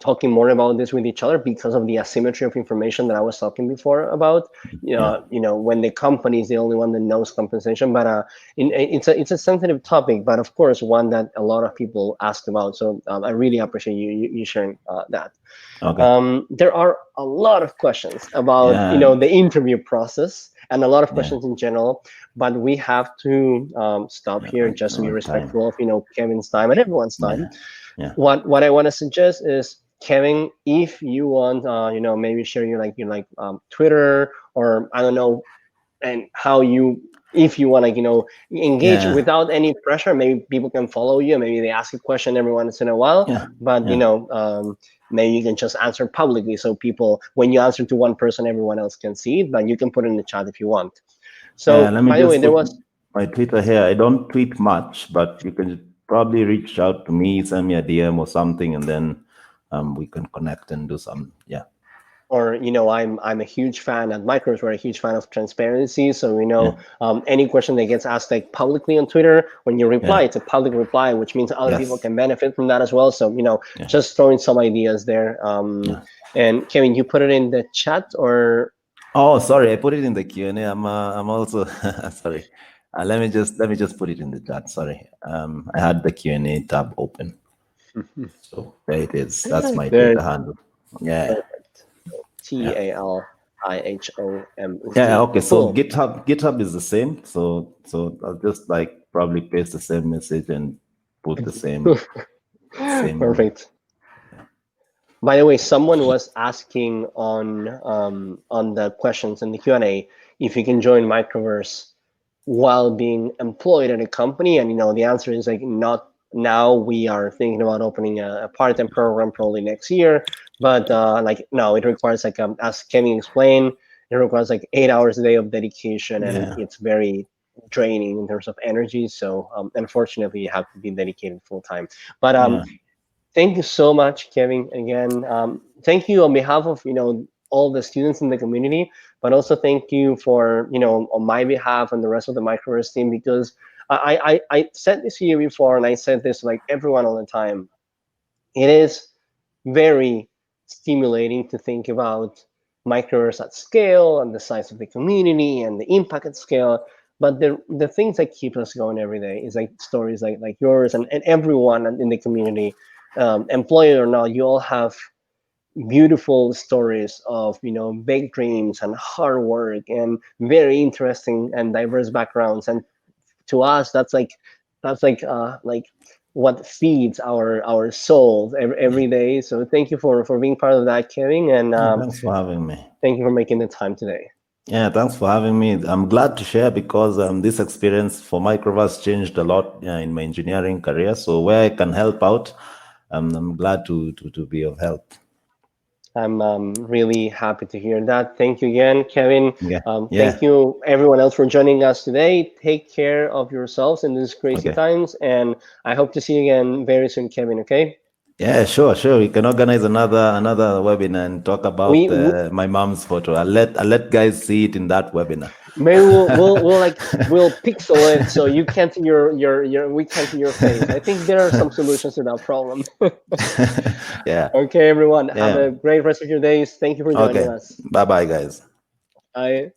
B: talking more about this with each other because of the asymmetry of information that I was talking before about. When the company is the only one that knows compensation, but it's a sensitive topic, but of course one that a lot of people ask about. So I really appreciate you sharing that.
A: Okay.
B: There are a lot of questions about the interview process and a lot of questions in general, but we have to stop here just to be respectful of Kevin's time and everyone's time. What I want to suggest is, Kevin, if you want, maybe share your Twitter, or I don't know, and how you, if you want to, engage without any pressure. Maybe people can follow you. Maybe they ask a question every once in a while, but maybe you can just answer publicly, so people, when you answer to one person, everyone else can see it. But you can put it in the chat if you want. So, by the way, there was
A: my Twitter here. I don't tweet much, but you can probably reach out to me, send me a DM or something, and then we can connect and do some,
B: Or I'm a huge fan at Microverse. We're a huge fan of transparency. So any question that gets asked like publicly on Twitter, when you reply, it's a public reply, which means other people can benefit from that as well. So just throwing some ideas there. And Kevin, you put it in the chat, or?
A: Oh, sorry, I put it in the Q&A. I'm also sorry. Let me just put it in the chat. Sorry, I had the Q&A tab open. So there it is. That's my Twitter handle. Yeah.
B: TALIHOM.
A: Yeah. Okay. So GitHub is the same. So I'll just like probably paste the same message and put the same.
B: Perfect. By the way, someone was asking on the questions in the Q&A if you can join Microverse while being employed at a company, and the answer is like, not now. We are thinking about opening a part-time program probably next year, but no, it requires like as Kevin explained, it requires like 8 hours a day of dedication, and it's very draining in terms of energy. So unfortunately, you have to be dedicated full time. But thank you so much, Kevin. Again, thank you on behalf of all the students in the community, but also thank you for on my behalf and the rest of the Microverse team, because I said this to you before, and I said this to like everyone all the time. It is very stimulating to think about Microverse at scale and the size of the community and the impact at scale. But the things that keep us going every day is like stories like yours and everyone in the community, employee or not, you all have beautiful stories of big dreams and hard work and very interesting and diverse backgrounds. And to us, that's like That's like what feeds our souls every day. So thank you for being part of that, Kevin, and
A: Yeah, thanks for having me.
B: thank you for making the time today.
A: Yeah, thanks for having me. I'm glad to share because this experience for Microverse changed a lot in my engineering career. So where I can help out, I'm glad to be of help.
B: I'm really happy to hear that. Thank you again, Kevin.
A: Yeah,
B: Thank
A: yeah.
B: you, everyone else, for joining us today. Take care of yourselves in these crazy
A: Okay.
B: times, and I hope to see you again very soon, Kevin. Okay?
A: Yeah, sure, sure. We can organize another webinar and talk about
B: We
A: my mom's photo. I'll let guys see it in that webinar.
B: maybe we'll pixel it so you can't see your we can't see your face. I think there are some solutions to that problem.
A: Yeah,
B: Okay, everyone, have
A: yeah.
B: a great rest of your days. Thank you for joining
A: Okay.
B: us.
A: Bye bye, guys.
B: Bye.